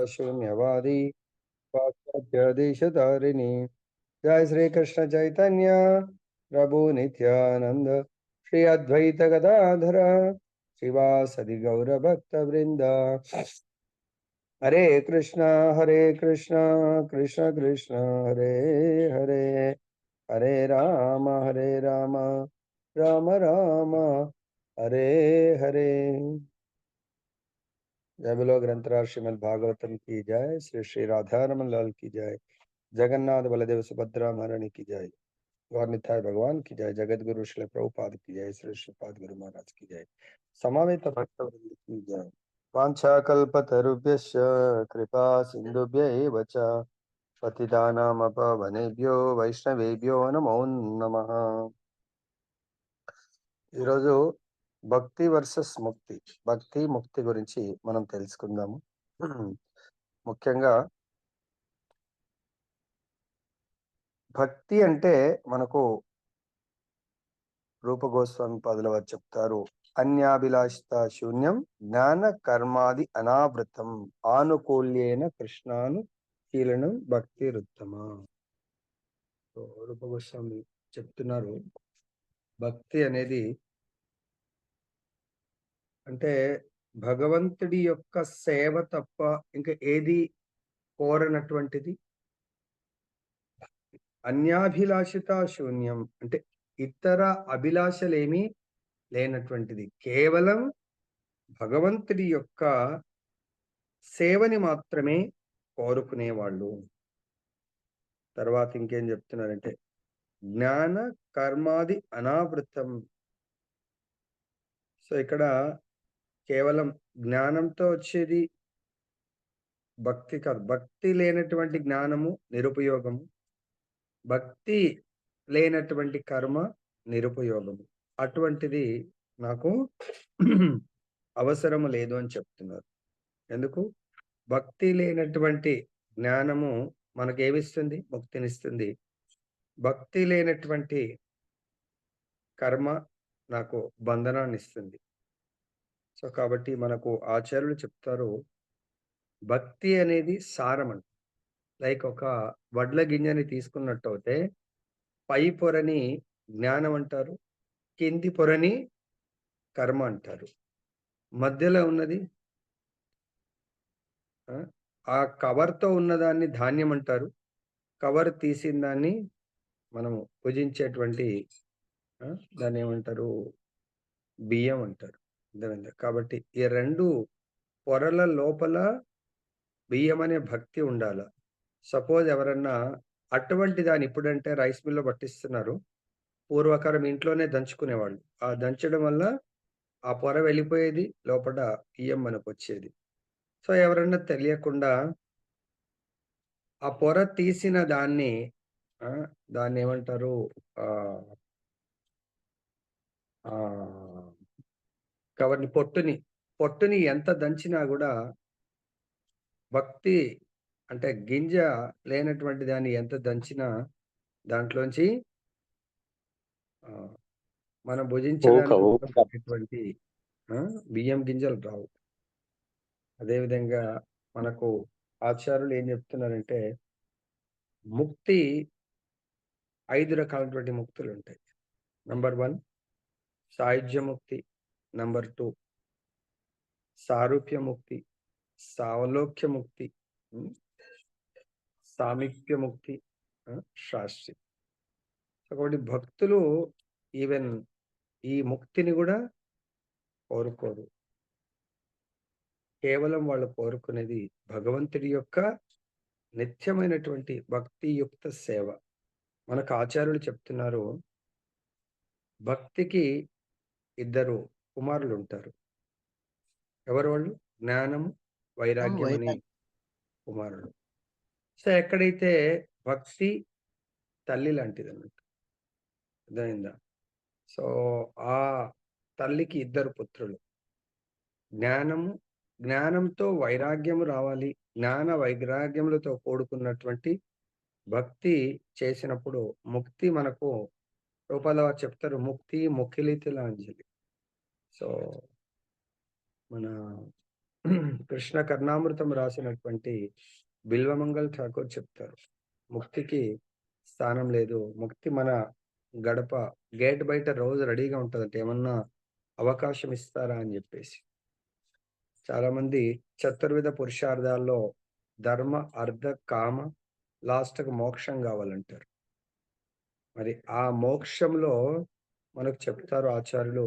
शून्यवादी वाक्यदेशतारिणी। जय श्री कृष्ण चैतन्य प्रभु नित्यानंद श्री अद्वैत गदाधर शिवासदि गौर भक्त वृंद। हरे कृष्णा कृष्ण कृष्ण हरे हरे, हरे राम राम राम हरे हरे। जय बोलो ग्रंथराज श्रीमद् भागवतम की जय। श्री श्री राधा रमन लाल की जय। जगन्नाथ बलदेव सुभद्रा महारानी की जय। गौर निताय भगवान की जय। जगत गुरु श्री प्रभुपाद की जय। श्री श्रीपाद गुरु महाराज की जय। समावेत भक्त वृंद की जय। वाञ्छाकल्पतरुभ्यश्च कृपा सिन्धुभ्य एव च పతితానామపవనేభ్యో వైష్ణవేభ్యో నమో నమః। ఈరోజు భక్తి వర్సెస్ ముక్తి, భక్తి ముక్తి గురించి మనం తెలుసుకుందాము. ముఖ్యంగా భక్తి అంటే మనకు రూప గోస్వామి పదుల వారు చెప్తారు, అన్యాభిలాషిత శూన్యం జ్ఞాన కర్మాది అనావృతం ఆనుకూల్యేన కృష్ణాను కీలనం భక్తి రుత్తమా. రూప గోస్వామి చెప్తున్నారు, భక్తి అనేది అంటే భగవంతుడి యొక్క సేవ తప్ప ఇంకా ఏది కోరనటువంటిది. అన్యాభిలాషిత శూన్యం అంటే ఇతర అభిలాషలేమీ లేనటువంటిది, కేవలం భగవంతుడి యొక్క సేవని మాత్రమే కోరుకునేవాళ్ళు. తర్వాత ఇంకేం చెప్తున్నారంటే జ్ఞాన కర్మాది అనావృతం. సో ఇక్కడ కేవలం జ్ఞానంతో వచ్చేది భక్తి కాదు. భక్తి లేనటువంటి జ్ఞానము నిరుపయోగము, భక్తి లేనటువంటి కర్మ నిరుపయోగము. అటువంటిది నాకు అవసరము లేదు అని చెప్తున్నారు. ఎందుకు? భక్తి లేనటువంటి జ్ఞానము మనకేమిస్తుంది? ముక్తినిస్తుంది. భక్తి లేనటువంటి కర్మ నాకు బంధనాన్ని ఇస్తుంది. సో కాబట్టి మనకు ఆచార్యులు చెప్తారు, భక్తి అనేది సారం అంట. లైక్ ఒక వడ్ల గింజని తీసుకున్నట్టయితే పై పొరని జ్ఞానం అంటారు, కింది పొరని కర్మ అంటారు, మధ్యలో ఉన్నది ఆ కవర్తో ఉన్నదాన్ని ధాన్యం అంటారు, కవర్ తీసిన దాన్ని మనము భుజించేటువంటి దాన్ని ఏమంటారు? బియ్యం అంటారు. అర్థమైందా? కాబట్టి ఈ రెండు పొరల లోపల బియ్యం అనే భక్తి ఉండాల. సపోజ్ ఎవరన్నా అటువంటి దాన్ని ఇప్పుడంటే రైస్ మిల్లో పట్టిస్తున్నారు, పూర్వకాలం ఇంట్లోనే దంచుకునేవాళ్ళు. ఆ దంచడం వల్ల ఆ పొర వెళ్ళిపోయేది, లోపల బియ్యం మనకు వచ్చేది. సో ఎవరన్నా తెలియకుండా ఆ పొర తీసిన దాన్ని దాన్ని ఏమంటారు? కవర్ని పొట్టుని ఎంత దంచినా కూడా భక్తి అంటే గింజ లేనటువంటి దాన్ని ఎంత దంచినా దాంట్లోంచి మనం భుజించడానికి బియ్యం గింజలు రావు. అదేవిధంగా మనకు ఆచార్యులు ఏం చెప్తున్నారంటే ముక్తి 5 రకాలైనటువంటి ముక్తులు ఉంటాయి. నంబర్ 1 సాయుజ్య ముక్తి, నంబర్ 2 సారూప్య ముక్తి, సావలోక్య ముక్తి, సామీప్య ముక్తి, శాస్త్రి. కాబట్టి భక్తులు ఈవెన్ ఈ ముక్తిని కూడా కోరుకోరు. కేవలం వాళ్ళు కోరుకునేది భగవంతుడి యొక్క నిత్యమైనటువంటి భక్తియుక్త సేవ. మనకు ఆచార్యులు చెప్తున్నారు, భక్తికి 2 కుమారులు ఉంటారు. ఎవరు వాళ్ళు? జ్ఞానము, వైరాగ్యం అనే కుమారుడు. సో ఎక్కడైతే భక్తి తల్లి లాంటిది అన్నట్టు, అర్థమైందా? సో ఆ తల్లికి 2 పుత్రులు. జ్ఞానంతో వైరాగ్యము రావాలి. జ్ఞాన వైరాగ్యములతో కూడుకున్నటువంటి భక్తి చేసినప్పుడు ముక్తి మనకు రూపాల చెప్తారు, ముక్తి ముఖిలితుల అంజలి. సో మన కృష్ణ కర్ణామృతం రాసినటువంటి బిల్వమంగళ్ ఠాకూర్ చెప్తారు. ముక్తికి స్థానం లేదు. ముక్తి మన గడప గేట్ బయట రోజు రెడీగా ఉంటదంట. ఏమన్నా అవకాశం ఇస్తారా అని జెప్పేసి. చాలామంది చతుర్విధ పురుషార్థాల్లో ధర్మ, అర్థ, కామ లాస్ట్‌కి మోక్షం గావాలంటారు. మరి ఆ మోక్షంలో మనకు చెప్తారు ఆచార్యులు,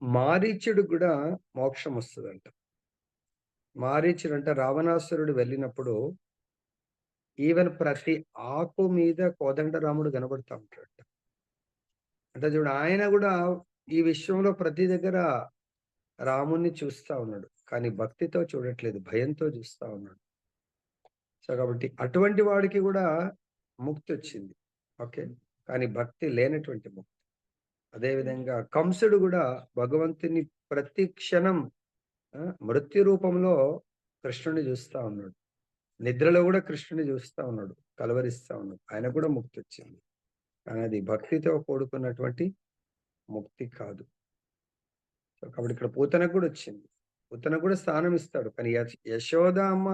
మారీచుడికి గూడా మోక్షం వస్తదంట. మారీచుడంట రావణాసురుడు వెళ్ళినప్పుడు ఈవెన్ ప్రతి ఆకు మీద కోదండరాముడు కనబడతా ఉంటాడట. అంటే చూడు ఆయన గూడా ఈ విశ్వంలో ప్రతి దగ్గర రాముడిని చూస్తా ఉన్నాడు. కానీ భక్తితో చూడట్లేదు. భయంతో చూస్తా ఉన్నాడు. సో, కాబట్టి అటువంటి వాడికి గూడా ముక్తొచ్చింది. ఓకే. కానీ భక్తి లేనటువంటి ముక్తి. అదే విధంగా కంసుడు గూడా భగవంతుని ప్రతి క్షణం మృత్యు రూపంలో కృష్ణుడిని చూస్తా ఉన్నాడు. నిద్రలో గూడా కృష్ణుడిని చూస్తా ఉన్నాడు. కలవరిస్తా ఉన్నాడు. ఆయనకు కూడా ముక్తొచ్చింది. కానీ అది భక్తితో కూడుకున్నటువంటి ముక్తి కాదు. సో, కాబట్టి ఇక్కడ పూతనకు గూడా వచ్చింది. పూతనకు కూడా స్థానం ఇస్తాడు. కానీ యశోద అమ్మ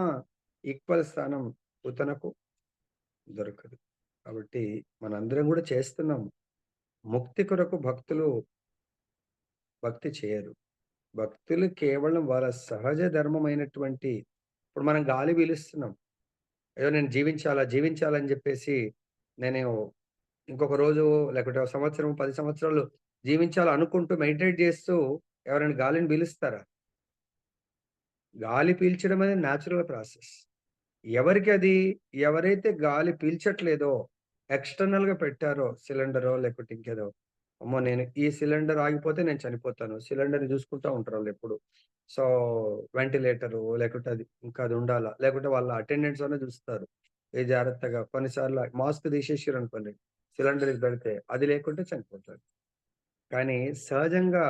ఈక్వల్ స్థానం పూతనకు దొరకదు. కాబట్టి మనందరం గూడా చేస్తున్నాం. ముక్తి కొరకు భక్తులు భక్తి చేయరు. భక్తులు కేవలం వాళ్ళ సహజ ధర్మమైనటువంటి ఇప్పుడు మనం గాలి పీలుస్తున్నాం. ఏదో నేను జీవించాలా, జీవించాలని జెప్పేసి నేను ఇంకొక రోజు లేకపోతే ఒక సంవత్సరం, 10 సంవత్సరాలు జీవించాలనుకుంటూ మెడిటేట్ జేస్తూ ఎవరైనా గాలిని పీలుస్తారా? గాలి పీల్చడం అనేది న్యాచురల్ ప్రాసెస్. ఎవరికది ఎవరైతే గాలి పీల్చట్లేదో ఎక్స్‌టర్నల్‌గా పెట్టారో సిలిండరో లేకపోతే ఇంకేదో, అమ్మో! నేను ఈ సిలిండర్ ఆగిపోతే నేను చనిపోతాను. సిలిండర్‌ని చూసుకుంటా ఉంటారు ఆళ్ళెప్పుడు. సో, వెంటిలేటరు లేకుంటే అది ఇంకా అది ఉండాలా? లేకుంటే వాళ్ళ అటెండెంట్స్ అన్నా చూస్తారు. ఏ జాగ్రత్తగా కొన్నిసార్లు మాస్క్ తీసేసిర్రనుకోండి, సిలిండర్‌కి పెడితే అది లేకుంటే చనిపోతారు. కానీ సహజంగా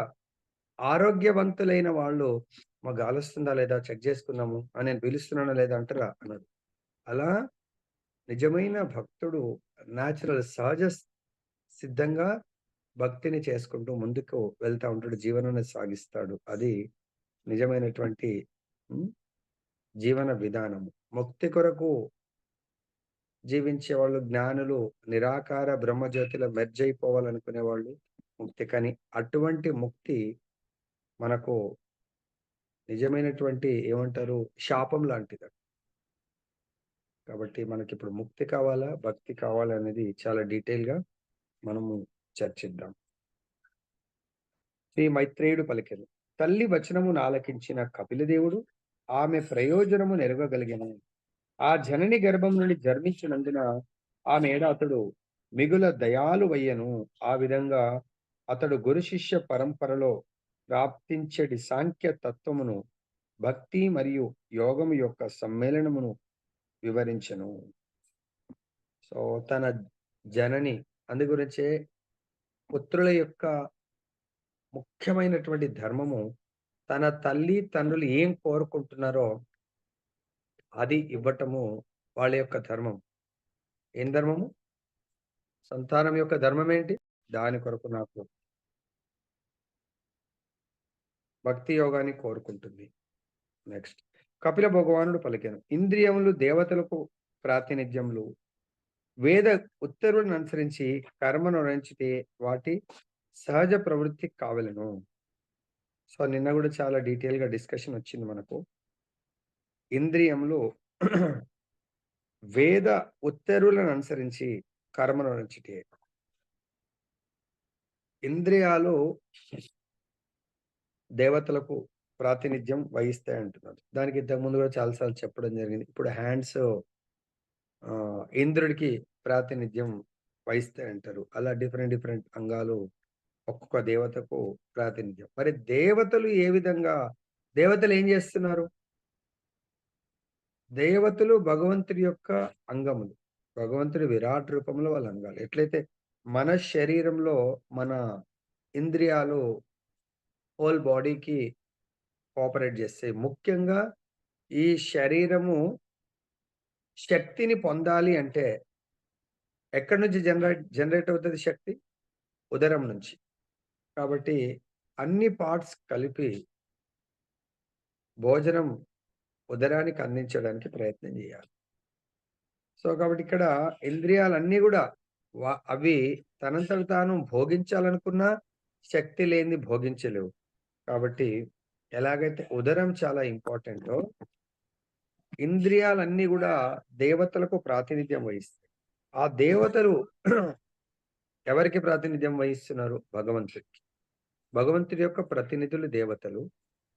ఆరోగ్యవంతులైన వాళ్ళు గాలొస్తుందా లేదా చెక్ చేసుకుందాము. నేను పిలుస్తున్నానా లేదా అంటారా? అనరు. అలా నిజమైన భక్తుడు నేచురల్ సహజ సిద్ధంగా భక్తిని చేసుకుంటూ ముందుకు వెళ్తా ఉంటాడు. జీవనాన్ని సాగిస్తాడు. అది నిజమైనటువంటి హ్మ్. జీవన విధానము. ముక్తి కొరకు జీవించేవాళ్ళు జ్ఞానులు నిరాకార బ్రహ్మజ్యోతిలో మెర్జ్ అయిపోవాలనుకునేవాళ్ళు ముక్తి. కానీ అటువంటి ముక్తి మనకు నిజమైనటువంటి ఏమంటారు శాపం లాంటిది. కాబట్టి మనకిప్పుడు ముక్తి కావాలా? భక్తి కావాలా? అనేది చాలా డీటెయిల్‌గా మనము చర్చిద్దాం. శ్రీ మైత్రేయుడు పలికెను. తల్లి వచనమును ఆలకించిన కపిలదేవుడు ఆమె ప్రయోజనము నెరగగలిగెను. ఆ జనని గర్భం నుండి జన్మించినందున ఆమె ఎడ అతడు మిగుల దయాళువయ్యెను. ఆ విధంగా అతడు గురు శిష్య పరంపరలో ప్రాప్తించెడి సాంఖ్య తత్వమును, భక్తి మరియు యోగము యొక్క సమ్మేళనమును వివరించెను. సో, తన జనని అందుగురించే పుత్రుల యొక్క ముఖ్యమైనటువంటి ధర్మము తన తల్లి, తండ్రులు ఏం కోరుకుంటున్నారో అది ఇవ్వటము వాళ్ళ యొక్క ధర్మం. ఏం ధర్మము? సంతానం యొక్క ధర్మమేంటి? దాని కొరకు నాకు భక్తి యోగాన్ని కోరుకుంటుంది. నెక్స్ట్. కపిల భగవానుడు పలికెను. ఇంద్రియములు దేవతలకు ప్రాతినిధ్యములు. వేద ఉత్తర్వులను అనుసరించి కర్మను రణించితే వాటి సహజ ప్రవృత్తి కావలెను. సో, నిన్న గూడా చాలా డీటెయిల్‌గా డిస్కషన్ వచ్చింది మనకు. ఇంద్రియములు వేద ఉత్తర్వులను అనుసరించి కర్మను రణించుటే. ఇంద్రియాలు దేవతలకు ప్రాతినిధ్యం వహిస్తాయంటున్నారు. దానికి ఇంతకు ముందు గూడా చాలా సార్లు చెప్పడం జరిగింది. ఇప్పుడు హ్యాండ్స్ ఇంద్రుడికి ప్రాతినిధ్యం వహిస్తాయంటారు. అలా డిఫరెంట్ డిఫరెంట్ అంగాలు ఒక్కొక్క దేవతకు ప్రాతినిధ్యం. మరి దేవతలు ఏ విధంగా దేవతలు ఏం జేస్తున్నారు? దేవతలు భగవంతుడి యొక్క అంగములు. భగవంతుడి విరాట్ రూపంలో వాళ్ళ అంగాలు. ఎట్లయితే మన శరీరంలో మన ఇంద్రియాలు హోల్ బాడీకి కోఆపరేట్ జేస్తాయి. ముఖ్యంగా ఈ శరీరము శక్తిని పొందాలి అంటే ఎక్కడి నుంచి జనరేట్ అవుతది శక్తి? ఉదరం నుంచి. కాబట్టి అన్ని పార్ట్స్ కలిపి భోజనం ఉదరానికి అందించడానికి ప్రయత్నం చేయాలి. సో, కాబట్టి ఇక్కడ ఇంద్రియాలన్నీ గూడా అవి తనంతట తాను భోగించాలనుకున్నా శక్తి లేనిది భోగించలేవు. కాబట్టి ఎలాగైతే ఉదరం చాలా ఇంపార్టెంటో, ఇంద్రియాలన్నీ గూడా దేవతలకు ప్రాతినిధ్యం వహిస్తాయి. ఆ దేవతలు ఎవరికి ప్రాతినిధ్యం వహిస్తున్నారు? భగవంతుడికి. భగవంతుడి యొక్క ప్రతినిధులు దేవతలు.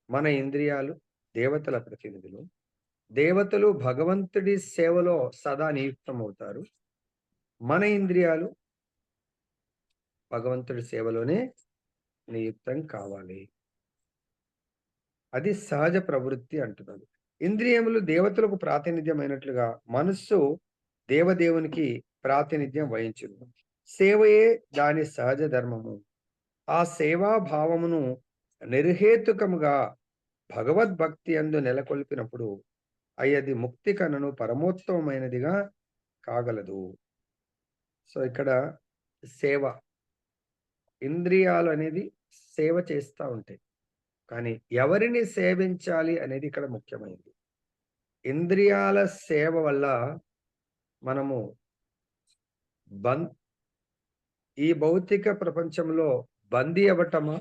మన ఇంద్రియాలు దేవతల ప్రతినిధులు. దేవతలు భగవంతుడి సేవలో సదా నియుక్తమవుతారు. మన ఇంద్రియాలు భగవంతుడి సేవలోనే నియుక్తం కావాలి. అది సహజ ప్రవృత్తి అంటున్నాడు. ఇంద్రియములు దేవతలకు ప్రాతినిధ్యమైనట్లుగా మనస్సు దేవదేవునికి ప్రాతినిధ్యం వహించును. సేవయే దాని సహజ ధర్మము. ఆ సేవా భావమును నిర్హేతుకముగా భగవద్భక్తి యందు నెలకొల్పినప్పుడు అది ముక్తి కన్నను పరమోత్తమైనదిగా కాగలదు. సో, ఇక్కడ సేవ, ఇంద్రియాలు అనేది సేవ చేస్తా ఉంటాయి. కానీ ఎవరిని సేవించాలి అనేది ఇక్కడ ముఖ్యమైనది. ఇంద్రియాల సేవ వల్ల మనము బం ఈ భౌతిక ప్రపంచంలో బందీ అవ్వటమా,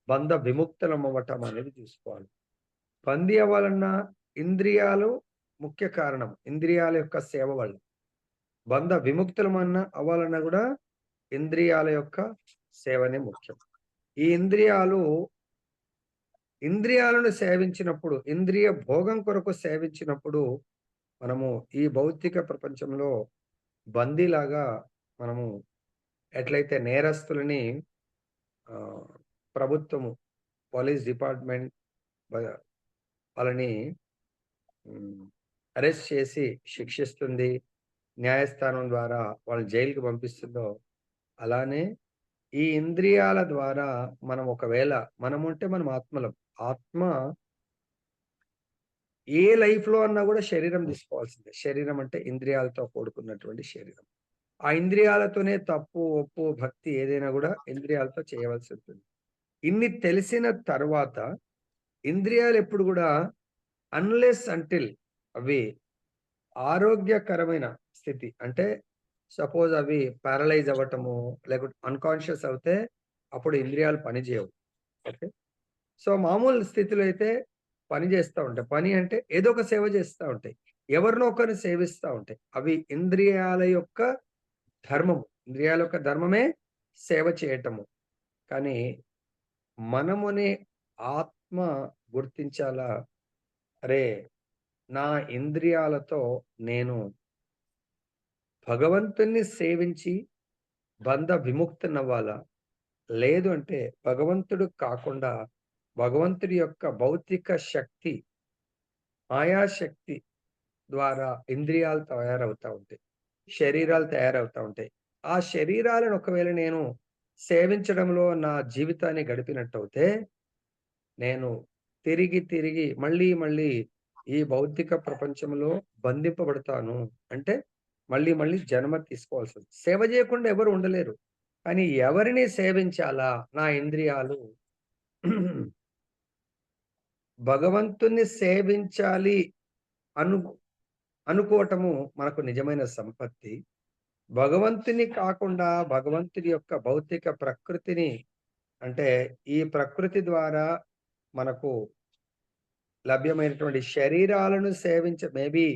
బంధ విముక్తులమవ్వటమా అనేది చూసుకోవాలి. బందీ అవ్వాలన్నా ఇంద్రియాలు ముఖ్య కారణం. ఇంద్రియాల యొక్క సేవ వల్ల. బంధ విముక్తులమన్నా అవ్వాలన్నా గూడా ఇంద్రియాల యొక్క సేవనే ముఖ్యం. ఈ ఇంద్రియాలను సేవించినప్పుడు, ఇంద్రియ భోగం కొరకు సేవించినప్పుడు మనము ఈ భౌతిక ప్రపంచంలో బందీలాగా మనము ఎట్లయితే నేరస్తులని ఆహ్, ప్రభుత్వము, పోలీస్ డిపార్ట్‌మెంట్ వ వాళ్ళని అరెస్ట్ చేసి శిక్షిస్తుంది. న్యాయస్థానం ద్వారా వాళ్ళని జైలుకి పంపిస్తుందో, అలానే ఈ ఇంద్రియాల ద్వారా మనం ఒకవేళ మనముంటే మనం ఆత్మలం. ఆత్మ ఏ లైఫ్‌లో అన్నా గూడా శరీరం తీసుకోవాల్సిందే. శరీరం అంటే ఇంద్రియాలతో కూడుకున్నటువంటి శరీరం. ఆ ఇంద్రియాలతోనే తప్పు, ఒప్పు, భక్తి ఏదైనా గూడా ఇంద్రియాలతో చేయవలసి ఉంటుంది. ఇన్ని తెలిసిన తర్వాత ఇంద్రియాలెప్పుడు గూడా అంటిల్ అవి ఆరోగ్యకరమైన స్థితి అంటే సపోజ్ అవి పారలైజ్ అవ్వటము, లేకపోతే అన్‌కాన్షియస్ అవుతే అప్పుడు ఇంద్రియాలు పని చేయవు. ఓకే. సో, మామూలు స్థితిలో అయితే పని చేస్తా ఉంటాయి. పని అంటే ఏదో ఒక సేవ చేస్తా ఉంటాయి. ఎవరినో ఒకరిని సేవిస్తా ఉంటాయి. అవి ఇంద్రియాల యొక్క ధర్మము. ఇంద్రియాల యొక్క ధర్మమే సేవ చేయటము. కానీ మనమనే ఆత్మ గుర్తించాలా, అరే! నా ఇంద్రియాలతో నేను భగవంతుడిని సేవించి బంధ విముక్తనవ్వాలా? లేదు అంటే భగవంతుడు కాకుండా భగవంతుడి యొక్క భౌతిక శక్తి, మాయాశక్తి ద్వారా ఇంద్రియాలు తయారవుతా ఉంటాయి. శరీరాలు తయారవుతా ఉంటాయి. ఆ శరీరాలను ఒకవేళ నేను సేవించడంలో నా జీవితాన్ని గడిపినట్టయితే, నేను తిరిగి, తిరిగి మళ్ళీ, మళ్ళీ ఈ భౌతిక ప్రపంచంలో బంధింపబడతాను. అంటే మళ్ళీ, మళ్ళీ జన్మ తీసుకోవాల్సొస్తుంది. సేవ చేయకుండా ఎవరు ఉండలేరు. కానీ ఎవరిని సేవించాలా? నా ఇంద్రియాలు భగవంతుణ్ణి సేవించాలి అను అనుకోవటము మనకు నిజమైన సంపత్తి. భగవంతుని కాకుండా భగవంతుడి యొక్క భౌతిక ప్రకృతిని అంటే ఈ ప్రకృతి ద్వారా మనకు లభ్యమైనటువంటి శరీరాలను మేబీ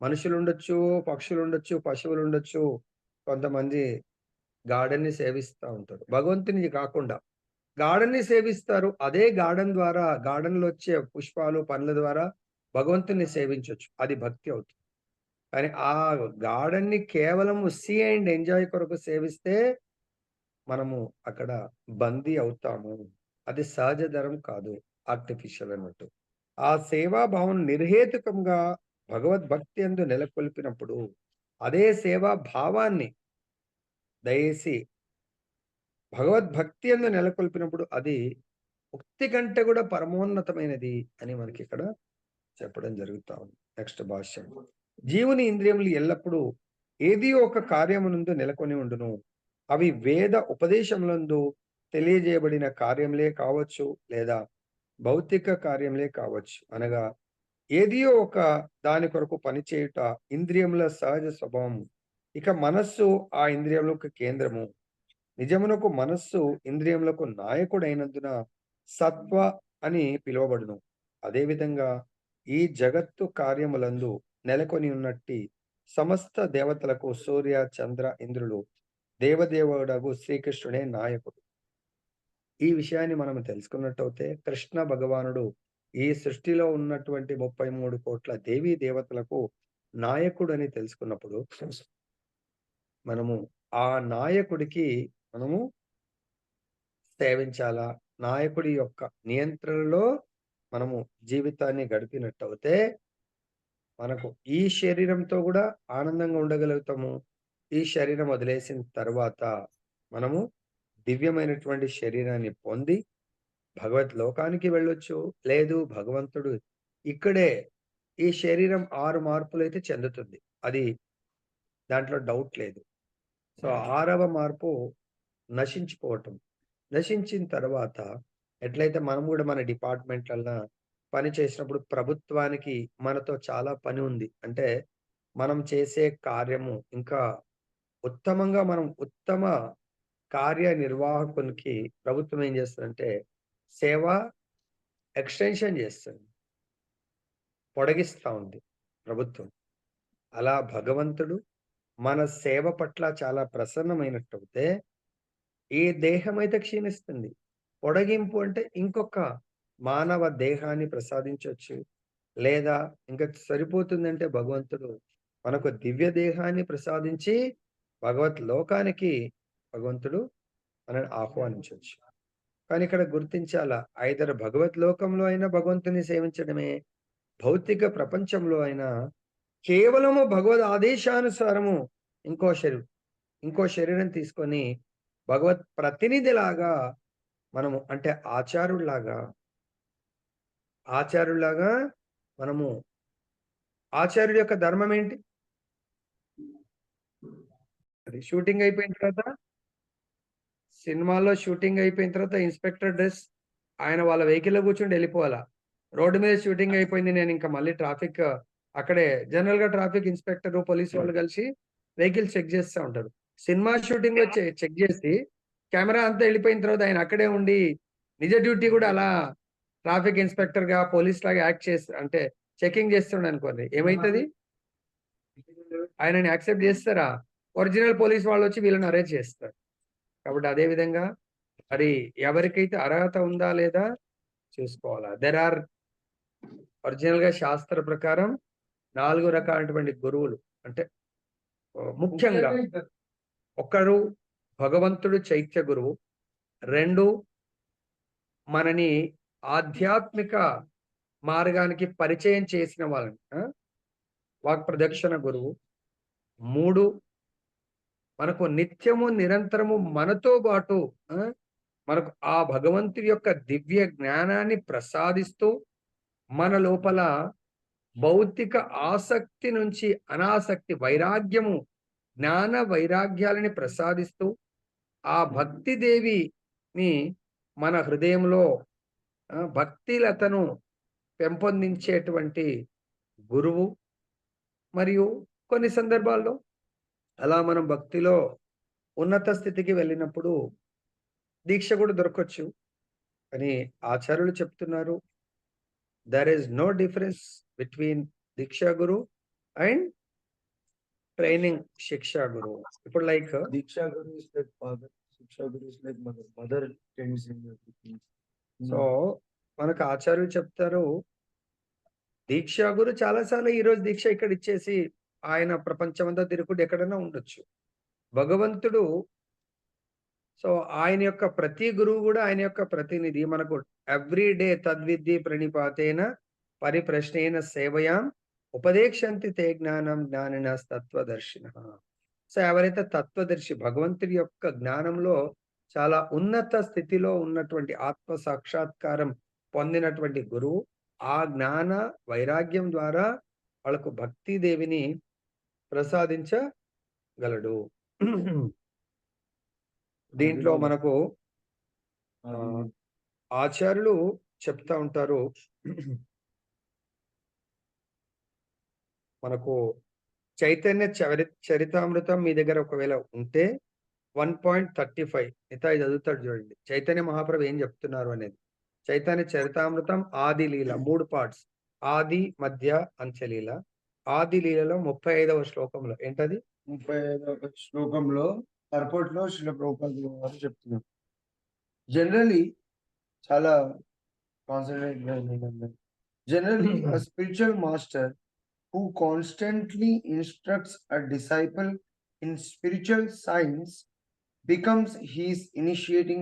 మనుషులుండొచ్చు, పక్షులుండొచ్చు, పశువులుండొచ్చు. కొంతమంది గార్డెన్‌ని సేవిస్తా ఉంటారు. భగవంతునిది కాకుండా గార్డెన్‌ని సేవిస్తారు. అదే గార్డెన్ ద్వారా గార్డెన్‌లో వచ్చే పుష్పాలు, పండ్ల ద్వారా భగవంతుడిని సేవించొచ్చు. అది భక్తి అవుతుంది. కానీ ఆ గార్డెన్‌ని కేవలం సీ అండ్ ఎంజాయ్ కొరకు సేవిస్తే మనము అక్కడ బందీ అవుతాము. అది సహజ ధరం కాదు. ఆర్టిఫిషియల్ అన్నట్టు. ఆ సేవా భావం నిర్హేతుకంగా భగవద్భక్తి యందు నెలకొల్పినప్పుడు, అదే సేవా భావాన్ని దయచేసి భగవద్భక్తి యందు నెలకొల్పినప్పుడు అది ముక్తి కంటే కూడా పరమోన్నతమైనది అని మనకిక్కడ చెప్పడం జరుగుతా ఉంది. నెక్స్ట్ భాష్యం. జీవుని ఇంద్రియములు ఎల్లప్పుడూ ఏది ఒక కార్యమునందు నెలకొని ఉండును. అవి వేద ఉపదేశములందు తెలియజేయబడిన కార్యములే కావచ్చు, లేదా భౌతిక కార్యములే కావచ్చు. అనగా ఏదియో ఒక దాని కొరకు పనిచేయుట ఇంద్రియముల సహజ స్వభావము. ఇక మనస్సు ఆ ఇంద్రియములకు కేంద్రము. నిజమునకు మనస్సు ఇంద్రియములకు నాయకుడైనందున సత్వ అని పిలువబడును. అదేవిధంగా ఈ జగత్తు కార్యములందు నెలకొని ఉన్నట్టి సమస్త దేవతలకు సూర్య, చంద్ర, ఇంద్రులు దేవదేవుడగు శ్రీకృష్ణుడే నాయకుడు. ఈ విషయాన్ని మనం తెలుసుకున్నట్టయితే కృష్ణ భగవానుడు ఈ సృష్టిలో ఉన్నటువంటి 33,00,00,000 దేవీ దేవతలకు నాయకుడని తెలుసుకున్నప్పుడు మనము ఆ నాయకుడికి మనము సేవించాలా? నాయకుడి యొక్క నియంత్రణలో మనము జీవితాన్ని గడిపినట్టయితే మనకు ఈ శరీరంతో గూడా ఆనందంగా ఉండగలుగుతాము. ఈ శరీరం వదిలేసిన తర్వాత మనము దివ్యమైనటువంటి శరీరాన్ని పొంది భగవత్ లోకానికి వెళ్ళొచ్చు. లేదు భగవంతుడు ఇక్కడే ఈ శరీరం 6 మార్పులైతే చెందుతుంది. అది దాంట్లో డౌట్ లేదు. సో, 6వ మార్పు నశించిపోవటం. నశించిన తర్వాత ఎట్లయితే మనం గూడా మన డిపార్ట్‌మెంట్‌లల్ల పని చేసినప్పుడు ప్రభుత్వానికి మనతో చాలా పని ఉంది. అంటే మనం చేసే కార్యము ఇంకా ఉత్తమంగా మనం ఉత్తమ కార్యనిర్వాహకునికి ప్రభుత్వం ఏం చేస్తదంటే సేవ ఎక్స్‌టెన్షన్ చేస్తుంది. పొడిగిస్తా ఉంది ప్రభుత్వం. అలా భగవంతుడు మన సేవ పట్ల చాలా ప్రసన్నమైనట్టయితే ఈ దేహమైతే క్షీణిస్తుంది. పొడిగింపు అంటే ఇంకొక మానవ దేహాన్ని ప్రసాదించొచ్చు. లేదా ఇంక సరిపోతుందంటే భగవంతుడు మనకు దివ్య దేహాన్ని ప్రసాదించి భగవత్ లోకానికి భగవంతుడు మనల్ని ఆహ్వానించొచ్చు. కానీ ఇక్కడ గుర్తించాలా ఐదర్ భగవత్ లోకంలో అయినా భగవంతుని సేవించడమే, భౌతిక ప్రపంచంలో అయినా కేవలము భగవద్ ఆదేశానుసారము ఇంకో శరీ ఇంకో శరీరం తీసుకొని భగవత్ ప్రతినిధిలాగా మనము అంటే ఆచార్యుల్లాగా మనము ఆచార్యుడి యొక్క ధర్మం ఏంటి? అది షూటింగ్ అయిపోయిన తర్వాత సినిమాలో షూటింగ్ అయిపోయిన తర్వాత ఇన్స్‌పెక్టర్ డ్రెస్ ఆయన వాళ్ళ వెహికల్‌లో కూర్చొని ఎళ్ళిపోవాలా. రోడ్డు మీద షూటింగ్ అయిపోయింది. నేనింక మళ్ళీ ట్రాఫిక్ అక్కడే జనరల్‌గా ట్రాఫిక్ ఇన్స్‌పెక్టరు, పోలీసు వాళ్ళు కలిసి వెహికల్ చెక్ చేస్తా ఉంటారు. సినిమా షూటింగ్‌లో చెక్ చేసి కెమెరా అంతా ఎళ్ళిపోయిన తర్వాత ఆయన అక్కడే ఉండి నిజ డ్యూటీ కూడా అలా ట్రాఫిక్ ఇన్స్‌పెక్టర్‌గా, పోలీస్‌లాగా యాక్ట్ చేసి అంటే చెకింగ్ చేస్తుండనుకోండి. ఏమైతది? ఆయనని యాక్సెప్ట్ చేస్తారా? ఒరిజినల్ పోలీస్ వాళ్ళొచ్చి వీళ్ళని అరెస్ట్ చేస్తారు. కాబట్టి అదే విధంగా మరి ఎవరికైతే అర్హత ఉందా లేదా చూసుకోవాలా. ఒరిజినల్‌గా శాస్త్ర ప్రకారం 4 రకాలైనటువంటి గురువులు. అంటే ముఖ్యంగా ఒకరు భగవంతుడు చైత్య గురువు. 2 మనని ఆధ్యాత్మిక మార్గానికి పరిచయం చేసిన వాళ్ళని వాక్‌ప్రదక్షిణ గురువు. 3 మనకు నిత్యము, నిరంతరము మనతో పాటు ఆ! మనకు ఆ భగవంతుడి యొక్క దివ్య జ్ఞానాన్ని ప్రసాదిస్తూ, మన లోపల భౌతిక ఆసక్తి నుంచి అనాసక్తి, వైరాగ్యము, జ్ఞాన వైరాగ్యాలని ప్రసాదిస్తూ, ఆ భక్తి దేవిని మన హృదయంలో భక్తిలతను పెంపొందించేటువంటి గురువు. మరియు కొన్ని సందర్భాల్లో అలా మనం భక్తిలో ఉన్నత స్థితికి వెళ్ళినప్పుడు దీక్ష కూడా దొరకొచ్చు. కానీ ఆచార్యులు చెప్తున్నారు, there is no difference between Diksha Guru and training Shiksha Guru. ఇప్పుడు like Diksha Guru is like father, Shiksha Guru is like mother. Mother tends in everything. So మనకు ఆచార్యులు చెప్తారు, దీక్షా గురు చాలా సార్లు ఈరోజు దీక్ష ఇక్కడ ఇచ్చేసి ఆయన ప్రపంచమంతా తిరుగుకుంటూ ఎక్కడైనా ఉండొచ్చు. భగవంతుడు సో ఆయన యొక్క ప్రతి గురువు కూడా ఆయన యొక్క ప్రతినిధి. మనకు ఎవ్రీ డే తద్విద్ది ప్రణిపాతేన పరిప్రశ్నేన సేవయాం ఉపదేక్షంతి తే జ్ఞానం జ్ఞానినః తత్వదర్శినః. సో ఎవరైతే తత్వదర్శి భగవంతుడి యొక్క జ్ఞానంలో చాలా ఉన్నత స్థితిలో ఉన్నటువంటి ఆత్మ సాక్షాత్కారం పొందినటువంటి గురువు ఆ జ్ఞాన వైరాగ్యం ద్వారా వాళ్ళకు భక్తి దేవిని ప్రసాదించగలడు. దీంట్లో మనకు ఆచార్యులు చెప్తా ఉంటారు. మనకు చైతన్య చరితామృతం మీ దగ్గర ఒకవేళ ఉంటే 1.35 మిగతాయి చదువుతాడు చూడండి. చైతన్య మహాప్రభు ఏం చెప్తున్నారు అనేది. చైతన్య చరితామృతం ఆది లీల 3 పార్ట్స్. ఆది, మధ్య, అంత్యలీల. ఆది లీలలో 35వ శ్లోకంలో ఏంటది? 35వ శ్లోకంలో పర్పట్లో శ్రీల ప్రభుపాద గారు చెప్తున్నారు. జనరలీ చాలా కాన్సంట్రేట్ గా వినండి. Generally, a spiritual master who constantly instructs a disciple in spiritual science becomes his initiating